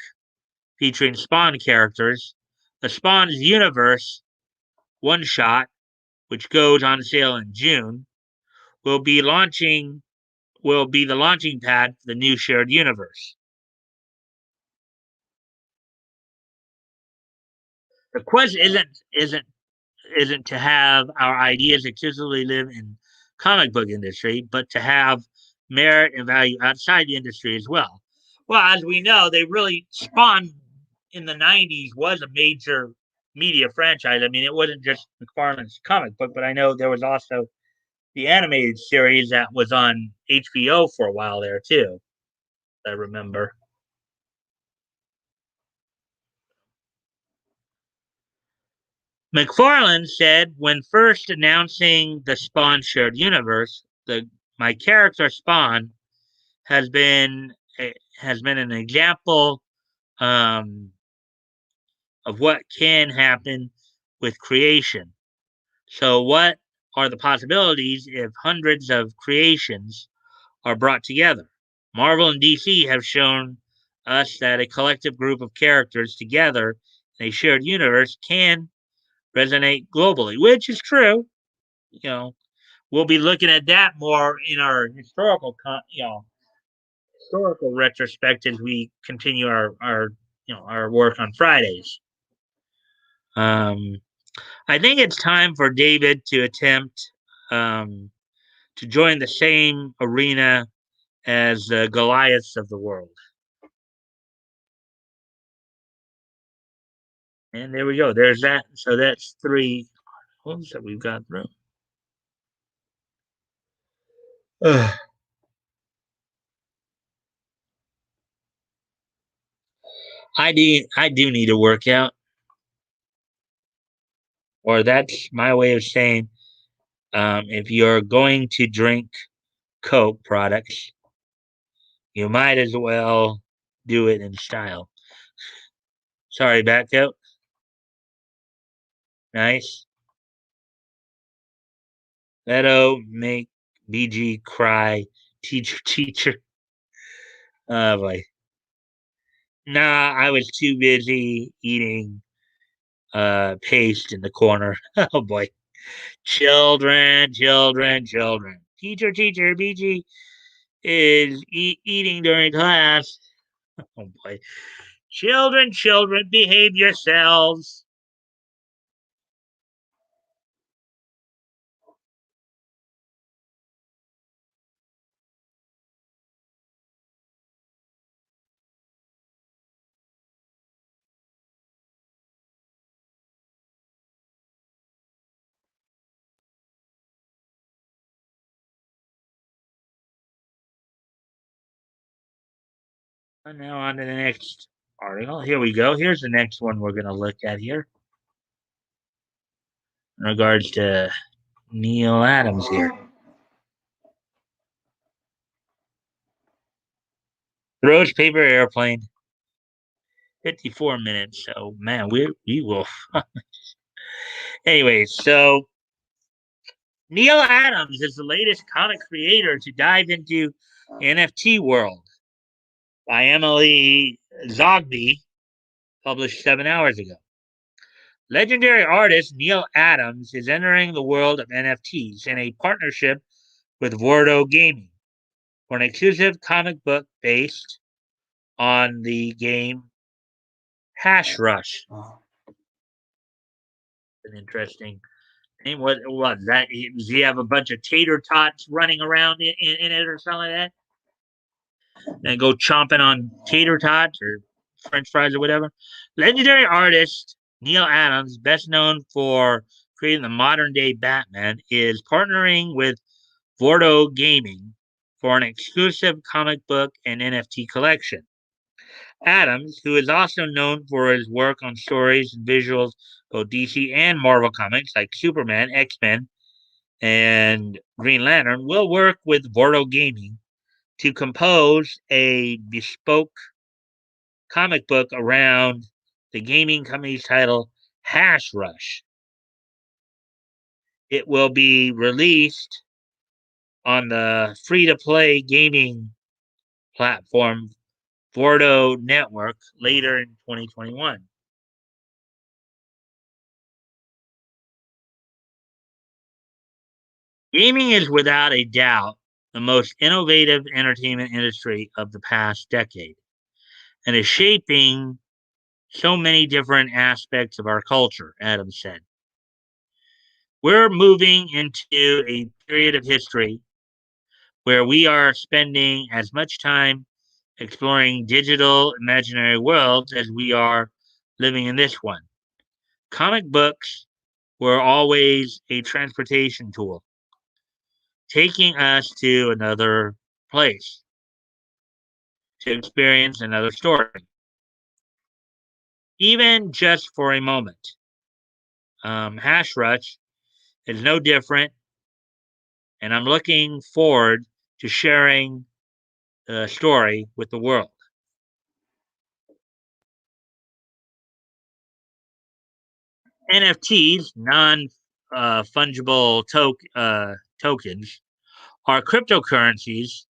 featuring Spawn characters. The Spawn's Universe one shot, which goes on sale in June, will be the launching pad for the new shared universe. The quest isn't to have our ideas exclusively live in comic book industry, but to have merit and value outside the industry as well. Well, as we know, they really Spawn in the '90s was a major media franchise. I mean, it wasn't just McFarlane's comic book, but I know there was also the animated series that was on HBO for a while there too. I remember. McFarlane said when first announcing the Spawn shared universe, my character Spawn has been has been an example um, of what can happen with creation. So, what are the possibilities if hundreds of creations are brought together? Marvel and DC have shown us that a collective group of characters together in a shared universe can resonate globally, which is true. You know, we'll be looking at that more in our historical retrospect as we continue our work on Fridays. Um, I think it's time for David to attempt um, to join the same arena as the Goliaths of the world. And there we go. There's that. So that's 3 articles that we've got through. Ugh. I do need a workout, or that's my way of saying if you're going to drink Coke products, you might as well do it in style. Sorry, batgoat. Nice. Leto make BG cry. Teacher, teacher. Oh boy. Nah, I was too busy eating paste in the corner. Oh boy. Children, children, children. Teacher, teacher, BG is eating during class. Oh boy. Children, children, behave yourselves. And now on to the next article. Here we go. Here's the next one we're going to look at here in regards to Neil Adams here. Rose paper airplane. 54 minutes. So man, we will. Anyway, so Neil Adams is the latest comic creator to dive into NFT world by Emily Zogby, published 7 hours ago. Legendary artist Neil Adams is entering the world of NFTs in a partnership with Vordo Gaming for an exclusive comic book based on the game Hash Rush. An interesting name. What that? Does he have a bunch of tater tots running around in it or something like that? And go chomping on tater tots or French fries or whatever. Legendary artist Neil Adams, best known for creating the modern day Batman, is partnering with Vordo Gaming for an exclusive comic book and NFT collection. Adams, who is also known for his work on stories and visuals, both DC and Marvel comics like Superman, X Men, and Green Lantern, will work with Vordo Gaming to compose a bespoke comic book around the gaming company's title, Hash Rush. It will be released on the free-to-play gaming platform Vordo Network later in 2021. Gaming is without a doubt the most innovative entertainment industry of the past decade and is shaping so many different aspects of our culture, Adams said. We're moving into a period of history where we are spending as much time exploring digital imaginary worlds as we are living in this one. Comic books were always a transportation tool, taking us to another place to experience another story, even just for a moment. Hash Rush is no different, and I'm looking forward to sharing the story with the world. NFTs, non fungible tokens, are cryptocurrencies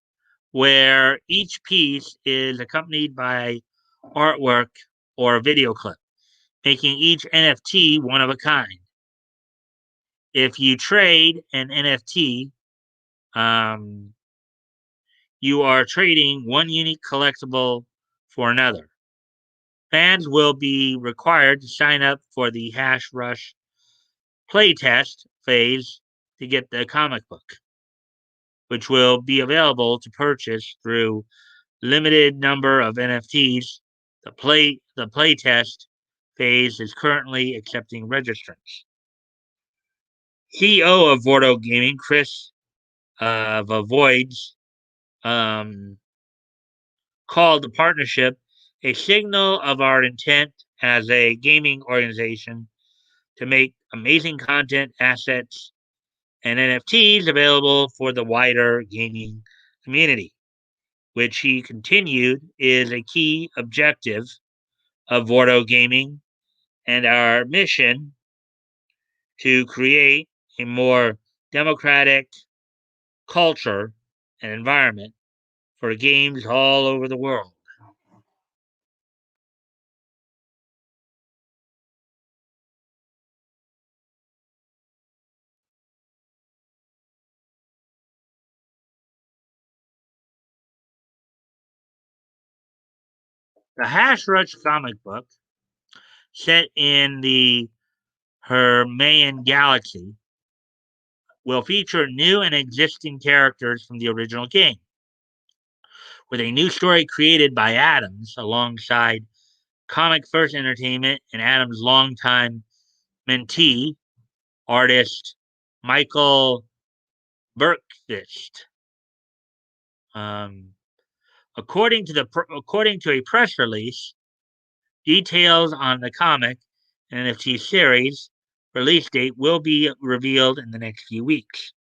where each piece is accompanied by artwork or a video clip, making each NFT one of a kind. If you trade an NFT, um, you are trading one unique collectible for another. Fans will be required to sign up for the Hash Rush playtest phase to get the comic book, which will be available to purchase through limited number of NFTs. The playtest phase is currently accepting registrants. CEO of Vordo Gaming, Chris Vavoids, called the partnership a signal of our intent as a gaming organization to make amazing content, assets, and NFTs available for the wider gaming community, which he continued is a key objective of Vordo Gaming and our mission to create a more democratic culture and environment for games all over the world. The Hash Rush comic book, set in the Hermaean galaxy, will feature new and existing characters from the original game, with a new story created by Adams alongside Comic First Entertainment and Adams' longtime mentee, artist Michael Berkfist. Um, according to a press release, details on the comic and NFT series release date will be revealed in the next few weeks.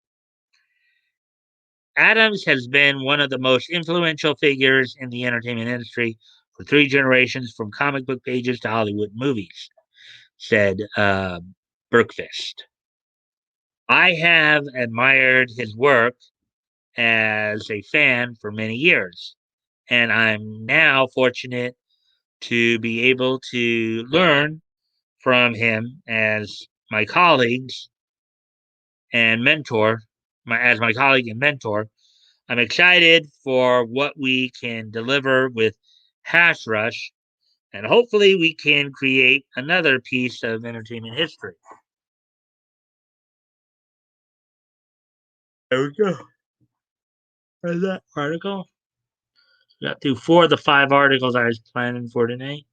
Adams has been one of the most influential figures in the entertainment industry for three generations, from comic book pages to Hollywood movies, said Berkfist. I have admired his work as a fan for many years, and I'm now fortunate to be able to learn from him as my colleagues and mentor, as my colleague and mentor. I'm excited for what we can deliver with Hash Rush, and hopefully we can create another piece of entertainment history. There we go. There's that article. Got through four of the five articles I was planning for tonight.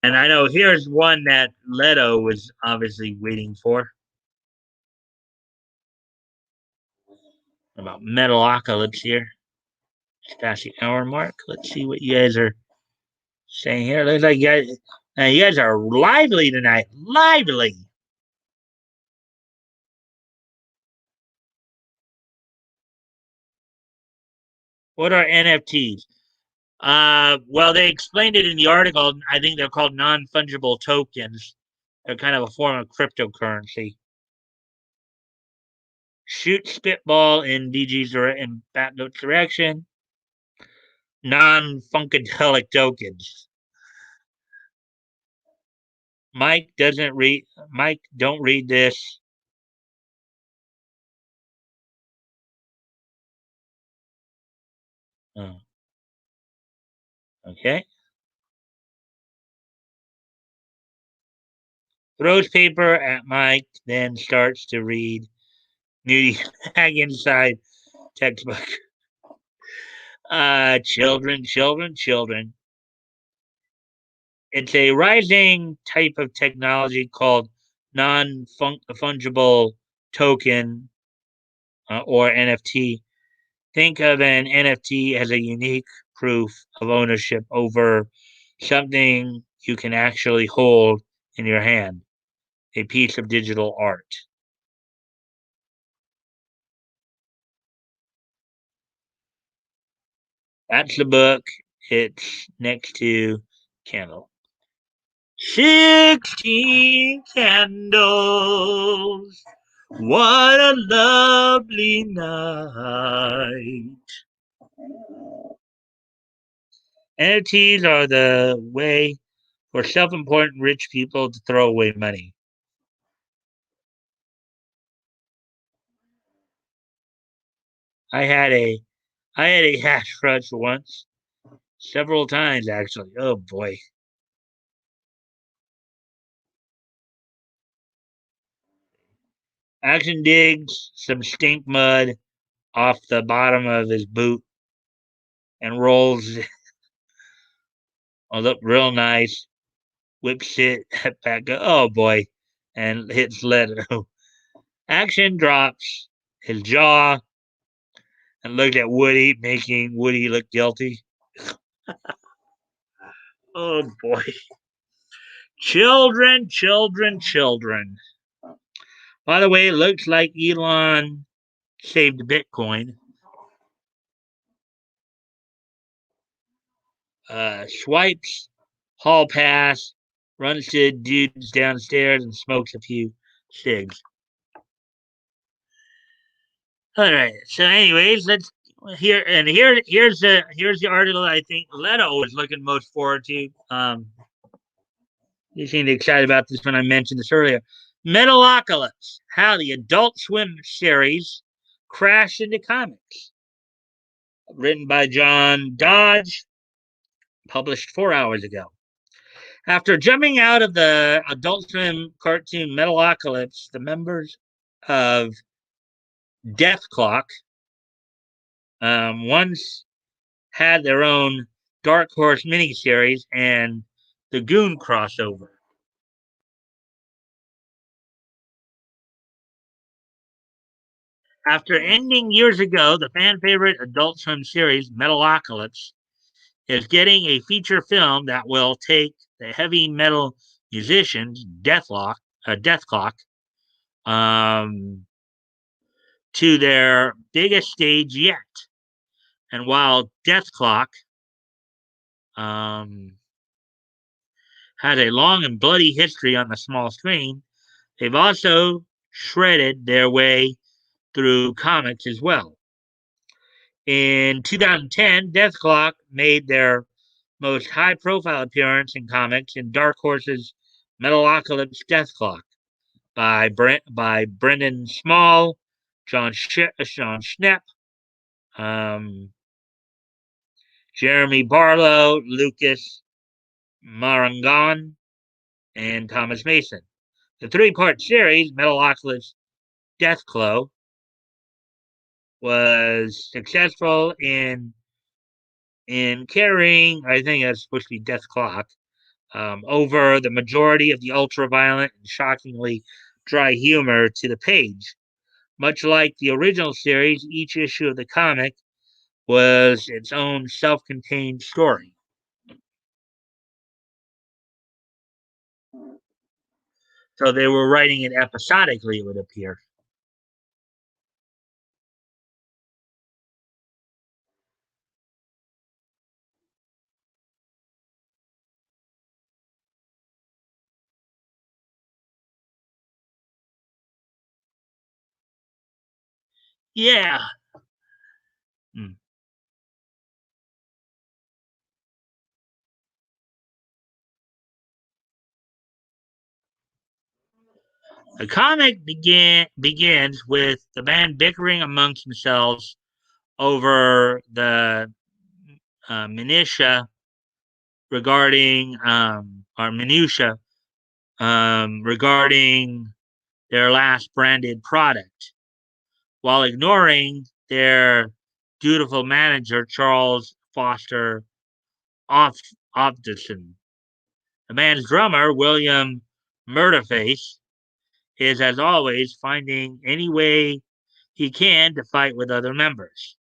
And I know here's one that Leto was obviously waiting for, about Metalocalypse here. It's past the hour mark. Let's see what you guys are saying here. Looks like you guys are lively tonight. Lively. What are NFTs? Well, they explained it in the article. I think they're called non-fungible tokens. They're kind of a form of cryptocurrency. Shoot spitball in DG's in batgoat's direction. Non-funkadelic tokens. Mike doesn't read. Mike, don't read this. Oh, okay. Throws paper at Mike, then starts to read nudie bag inside textbook. Children, children, children. It's a rising type of technology called non-fungible token or NFT. Think of an NFT as a unique proof of ownership over something you can actually hold in your hand, a piece of digital art. That's the book. It's next to candle. 16 candles. What a lovely night. NFTs are the way for self-important rich people to throw away money. I had a I had a hash rush once, several times actually. Oh boy. Action digs some stink mud off the bottom of his boot and rolls it up real nice, whips it back. Oh boy, and hits Leto. Action drops his jaw and looked at Woody, making Woody look guilty. Oh boy. Children, children, children. By the way, it looks like Elon saved Bitcoin. Swipes, hall pass, runs to dudes downstairs and smokes a few cigs. All right. So, anyways, let's here's the article I think Leto was looking most forward to. You seemed excited about this when I mentioned this earlier. Metalocalypse: How the Adult Swim series crashed into comics. Written by John Dodge, published 4 hours ago. After jumping out of the Adult Swim cartoon Metalocalypse, the members of Death Clock once had their own Dark Horse miniseries and the Goon crossover. After ending years ago, the fan favorite Adult Swim series Metalocalypse is getting a feature film that will take the heavy metal musicians Death Clock, um, to their biggest stage yet. And while Death Clock um, has a long and bloody history on the small screen, they've also shredded their way through comics as well. In 2010, Death Clock made their most high profile appearance in comics in Dark Horse's Metalocalypse Death Clock by Brendan Small, John Schnepp, um, Jeremy Barlow, Lucas Marangon, and Thomas Mason. The three-part series, Metalocalypse Deathclaw, was successful in carrying, I think that's supposed to be Death Clock, over the majority of the ultra-violent and shockingly dry humor to the page. Much like the original series, each issue of the comic was its own self-contained story. So they were writing it episodically, it would appear. Yeah. Mm. The comic begins with the band bickering amongst themselves over the minutia regarding or minutia regarding their last branded product, while ignoring their dutiful manager Charles Foster Opdison. The band's drummer William Murderface is, as always, finding any way he can to fight with other members.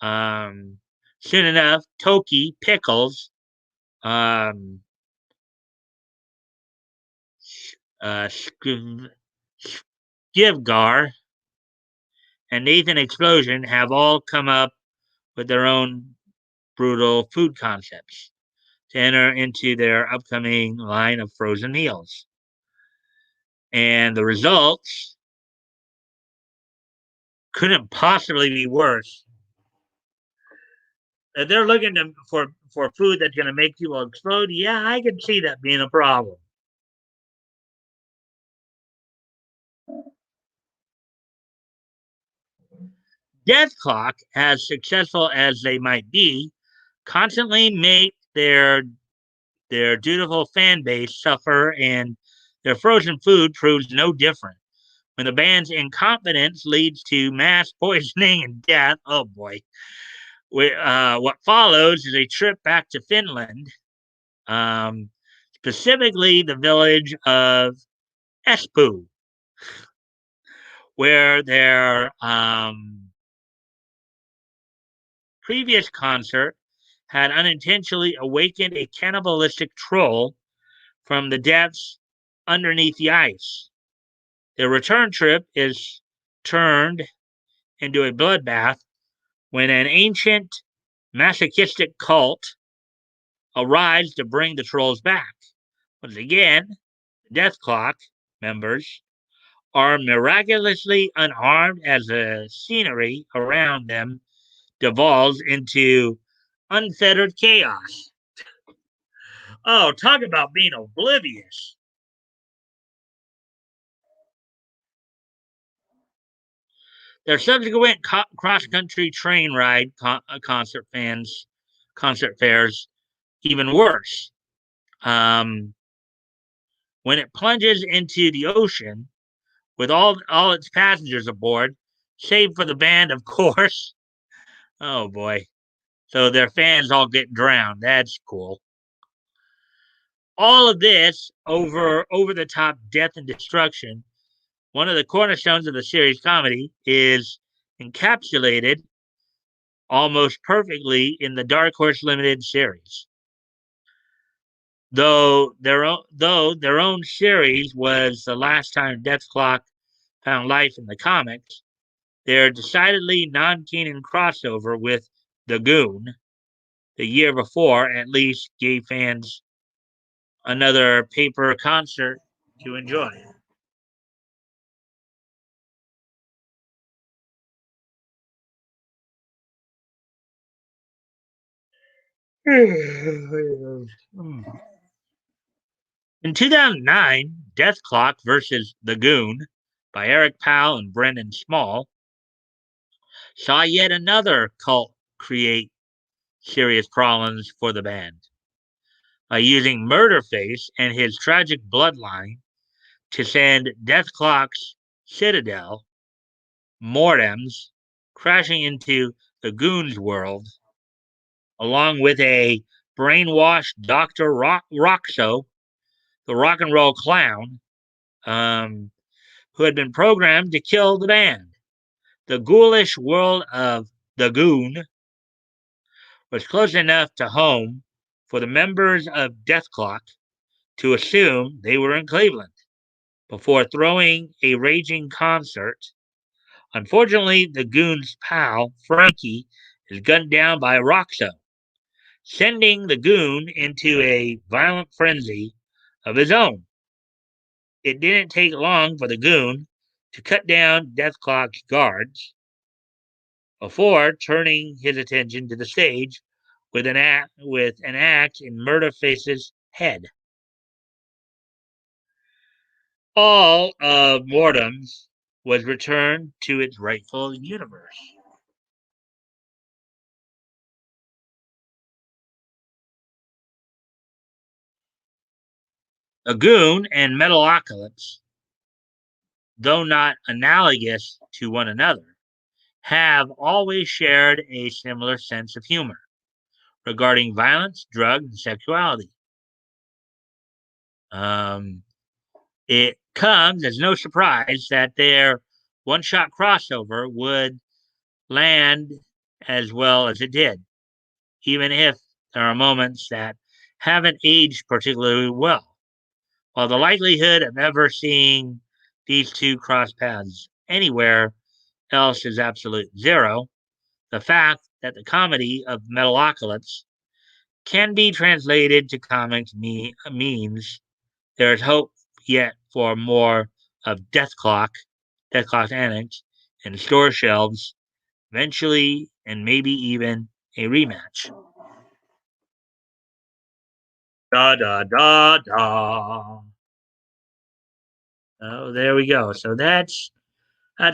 Um, Soon enough, Toki Pickles, um, Skivgar, and Nathan Explosion have all come up with their own brutal food concepts to enter into their upcoming line of frozen meals. And the results couldn't possibly be worse. If they're looking for food that's going to make people explode, yeah, I can see that being a problem. Death Clock, as successful as they might be, constantly make their dutiful fan base suffer, and their frozen food proves no different. When the band's incompetence leads to mass poisoning and death, oh boy. What follows is a trip back to Finland, um, specifically the village of Espoo, where their previous concert had unintentionally awakened a cannibalistic troll from the depths underneath the ice. Their return trip is turned into a bloodbath when an ancient masochistic cult arrives to bring the trolls back. Once again, the Death Clock members are miraculously unharmed as the scenery around them devolves into unfettered chaos. Oh, talk about being oblivious. Their subsequent cross-country train ride concert fairs even worse. Um, when it plunges into the ocean with all its passengers aboard, save for the band, of course. Oh boy! So their fans all get drowned. That's cool. All of this over the top death and destruction. One of the cornerstones of the series comedy is encapsulated almost perfectly in the Dark Horse Limited series. Though their own series was the last time Death Clock found life in the comics, their decidedly non-canon crossover with The Goon the year before at least gave fans another paper concert to enjoy. In 2009, Death Clock versus The Goon by Eric Powell and Brendan Small saw yet another cult create serious problems for the band by using Murderface and his tragic bloodline to send Death Clock's citadel, Mortems, crashing into the Goon's world, along with a brainwashed Dr. Roxo, the rock and roll clown, um, who had been programmed to kill the band. The ghoulish world of the Goon was close enough to home for the members of Death Clock to assume they were in Cleveland before throwing a raging concert. Unfortunately, the Goon's pal, Frankie, is gunned down by Roxo, sending the Goon into a violent frenzy of his own. It didn't take long for the Goon to cut down Death Clock's guards, before turning his attention to the stage with an axe in Murderface's head. All of Mortem's was returned to its rightful universe. A goon and Metalocalypse, though not analogous to one another, have always shared a similar sense of humor regarding violence, drugs, and sexuality. It comes as no surprise that their one shot crossover would land as well as it did, even if there are moments that haven't aged particularly well. While the likelihood of ever seeing these two cross paths anywhere else is absolute zero, the fact that the comedy of Metalocalypse can be translated to comics means there is hope yet for more of Deathclock Annex, and store shelves, eventually, and maybe even a rematch. Da da da da. Oh, there we go. So that's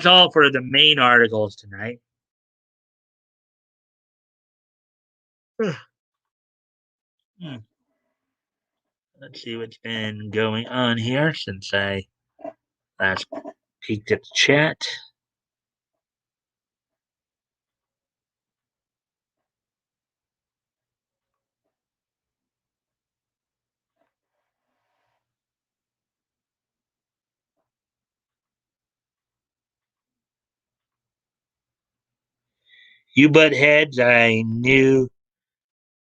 all for the main articles tonight. Hmm. Let's see what's been going on here since I last peeked at the chat. You butt heads, I knew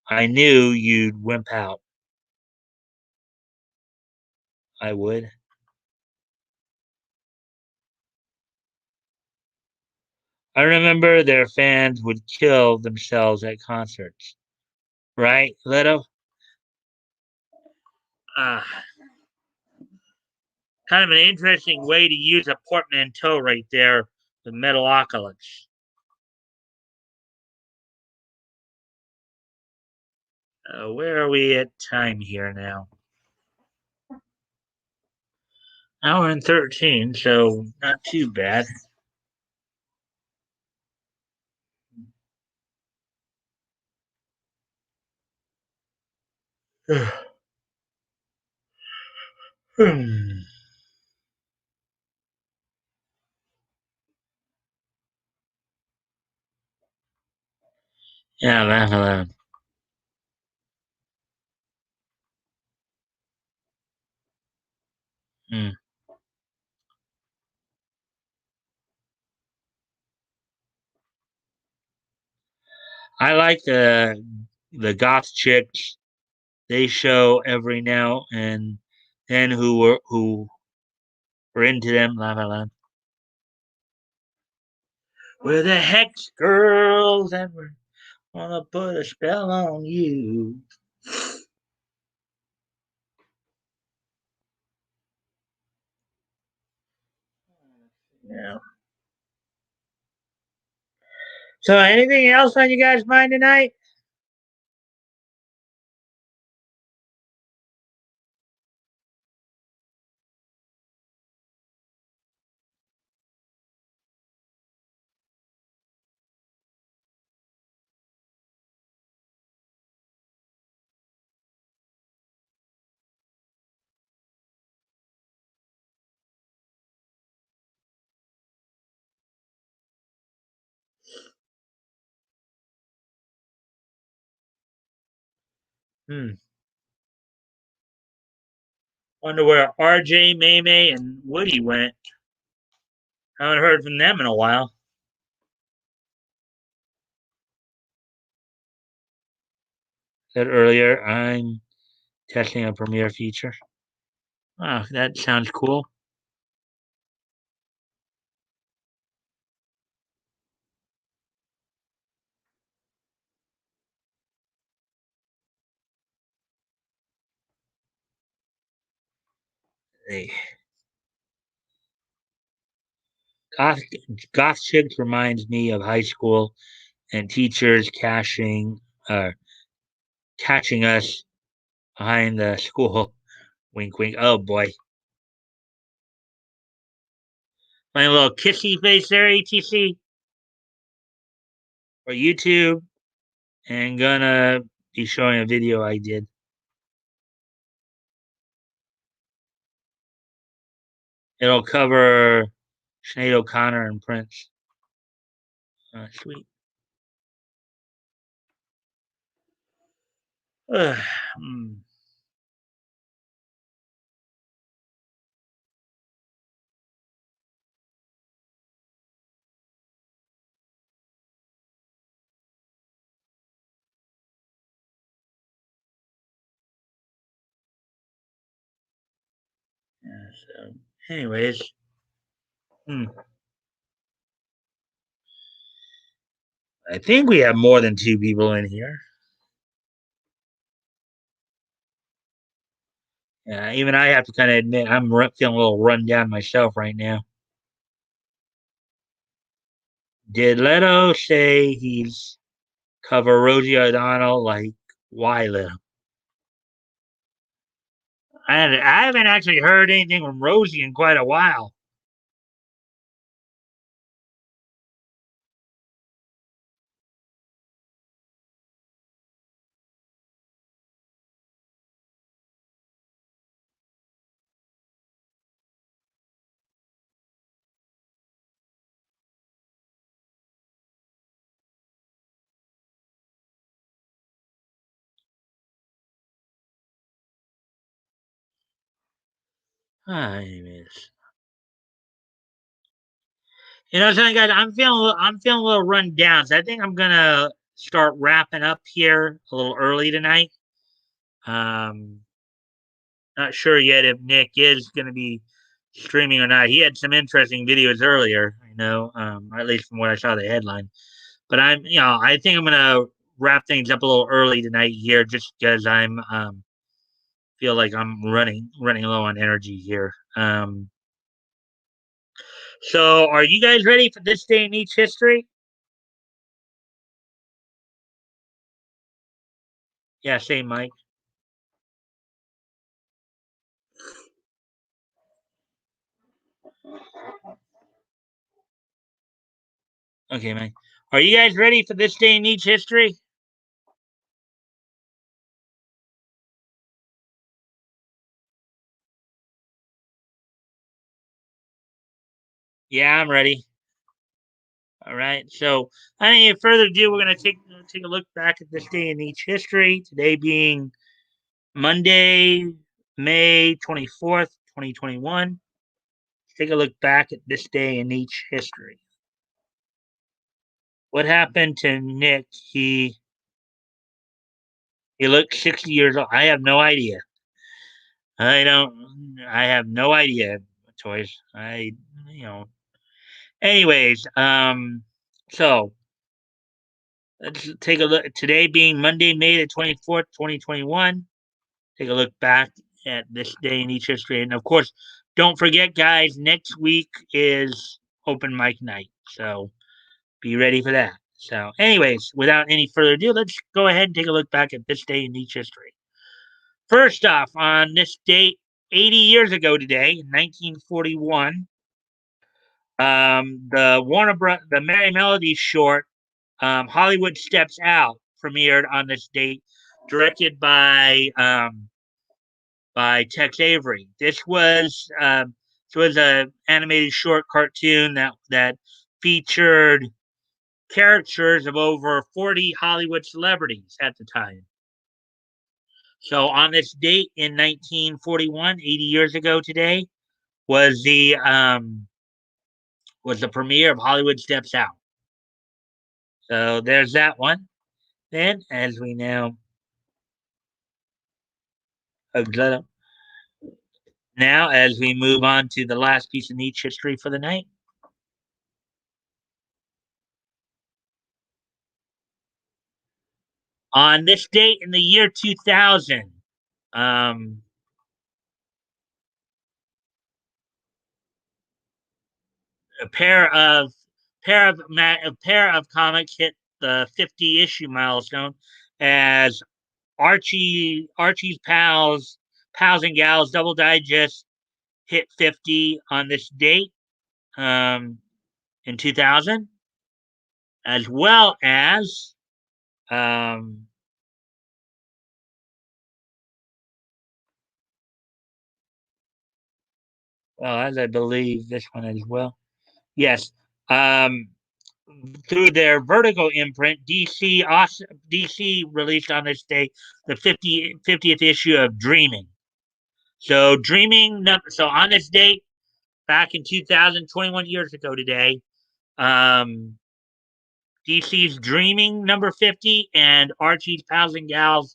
you'd wimp out. I would. I remember their fans would kill themselves at concerts. Right, Leto? Uh, Kind of an interesting way to use a portmanteau right there, the Metalocalypse. Where are we at time here now? Hour and 13, so not too bad. Hmm. Yeah, laugh aloud. Hmm. I like the goth chicks. They show every now and then who were into them. Laugh out loud. We're the hex girls and we're gonna put a spell on you. Yeah. So, anything else on you guys' mind tonight? Hmm. Wonder where RJ, Maymay, and Woody went. Haven't heard from them in a while. Said earlier, I'm testing a Premiere feature. Oh, that sounds cool. Hey, Goth, goth chicks reminds me of high school and teachers uh, catching us behind the school. Wink, wink. Oh boy, my little kissy face there, ATC or YouTube, and gonna be showing a video I did. It'll cover Sinead O'Connor and Prince. Sweet. Hmm. Yeah, so, anyways, hmm, I think we have more than two people in here. Yeah, even I have to kind of admit feeling a little run down myself right now. Did Leto say he's cover Rosie O'Donnell? Like, why Leto? I haven't actually heard anything from Rosie in quite a while. Anyways, something, guys. I'm feeling a little run down, so I think I'm gonna start wrapping up here a little early tonight. Um, Not sure yet if Nick is going to be streaming or not. He had some interesting videos earlier, I know, at least from what I saw the headline. But I think I'm going to wrap things up a little early tonight here, just because feel like I'm running low on energy here. So, are you guys ready for this day in each history? Yeah, same, Mike. Okay, Mike. Are you guys ready for this day in each history? Yeah, I'm ready. All right. So, without any further ado, we're going to take a look back at this day in each history. Today being Monday, May 24th, 2021. Take a look back at this day in each history. What happened to Nick? He looked 60 years old. I have no idea. I don't. I have no idea. Toys. You know. Anyways, so let's take a look. Today being Monday, May 24th, 2021. Take a look back at this day in each history. And of course, don't forget, guys, next week is open mic night. So be ready for that. So, anyways, without any further ado, let's go ahead and take a look back at this day in each history. First off, on this date, 80 years ago today, in 1941, the Merry Melody short, Hollywood Steps Out, premiered on this date, directed by Tex Avery. This was a animated short cartoon that featured characters of over 40 Hollywood celebrities at the time. So on this date in 1941, 80 years ago today, was the premiere of Hollywood Steps Out. So there's that one. Then, as we as we move on to the last piece of niche history for the night. On this date in the year 2000, um, a pair of comics hit the 50 issue milestone as Archie's Pals and Gals Double Digest hit 50 on this date in 2000, as well as um, well, as I believe this one as well. Yes, um, through their Vertigo imprint, DC released on this day the 50th issue of Dreaming. So so on this date, back in 2000, 21 years ago today, um, DC's Dreaming number 50 and Archie's Pals and Gals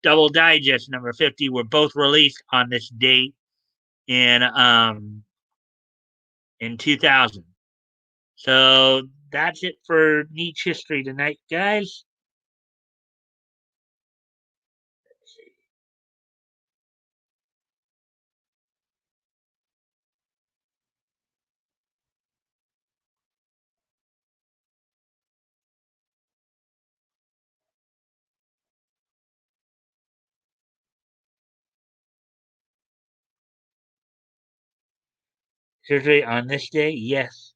Double Digest number 50 were both released on this date in 2000. So that's it for niche history tonight, guys. History on this day, yes.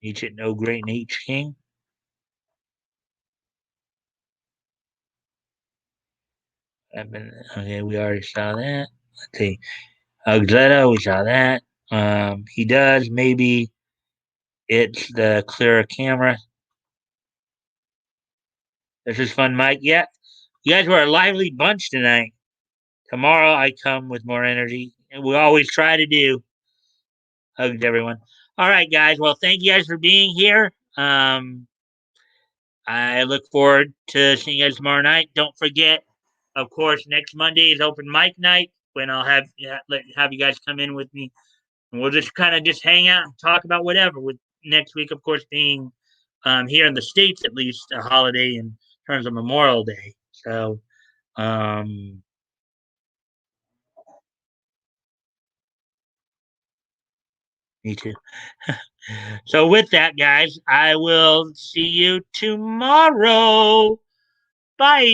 Ancient No Great Niche King. Okay, we already saw that. Let's see. Leto, we saw that. He does. Maybe it's the clearer camera. This is fun, Mike. Yeah, you guys were a lively bunch tonight. Tomorrow I come with more energy, and we always try to do. Hugs, everyone. All right, guys. Well, thank you guys for being here. I look forward to seeing you guys tomorrow night. Don't forget, of course, next Monday is open mic night when I'll have you guys come in with me, and we'll just kind of just hang out and talk about whatever. With next week, of course, being here in the states at least a holiday in terms of Memorial Day. So um, me too. So with that, guys, I will see you tomorrow. Bye.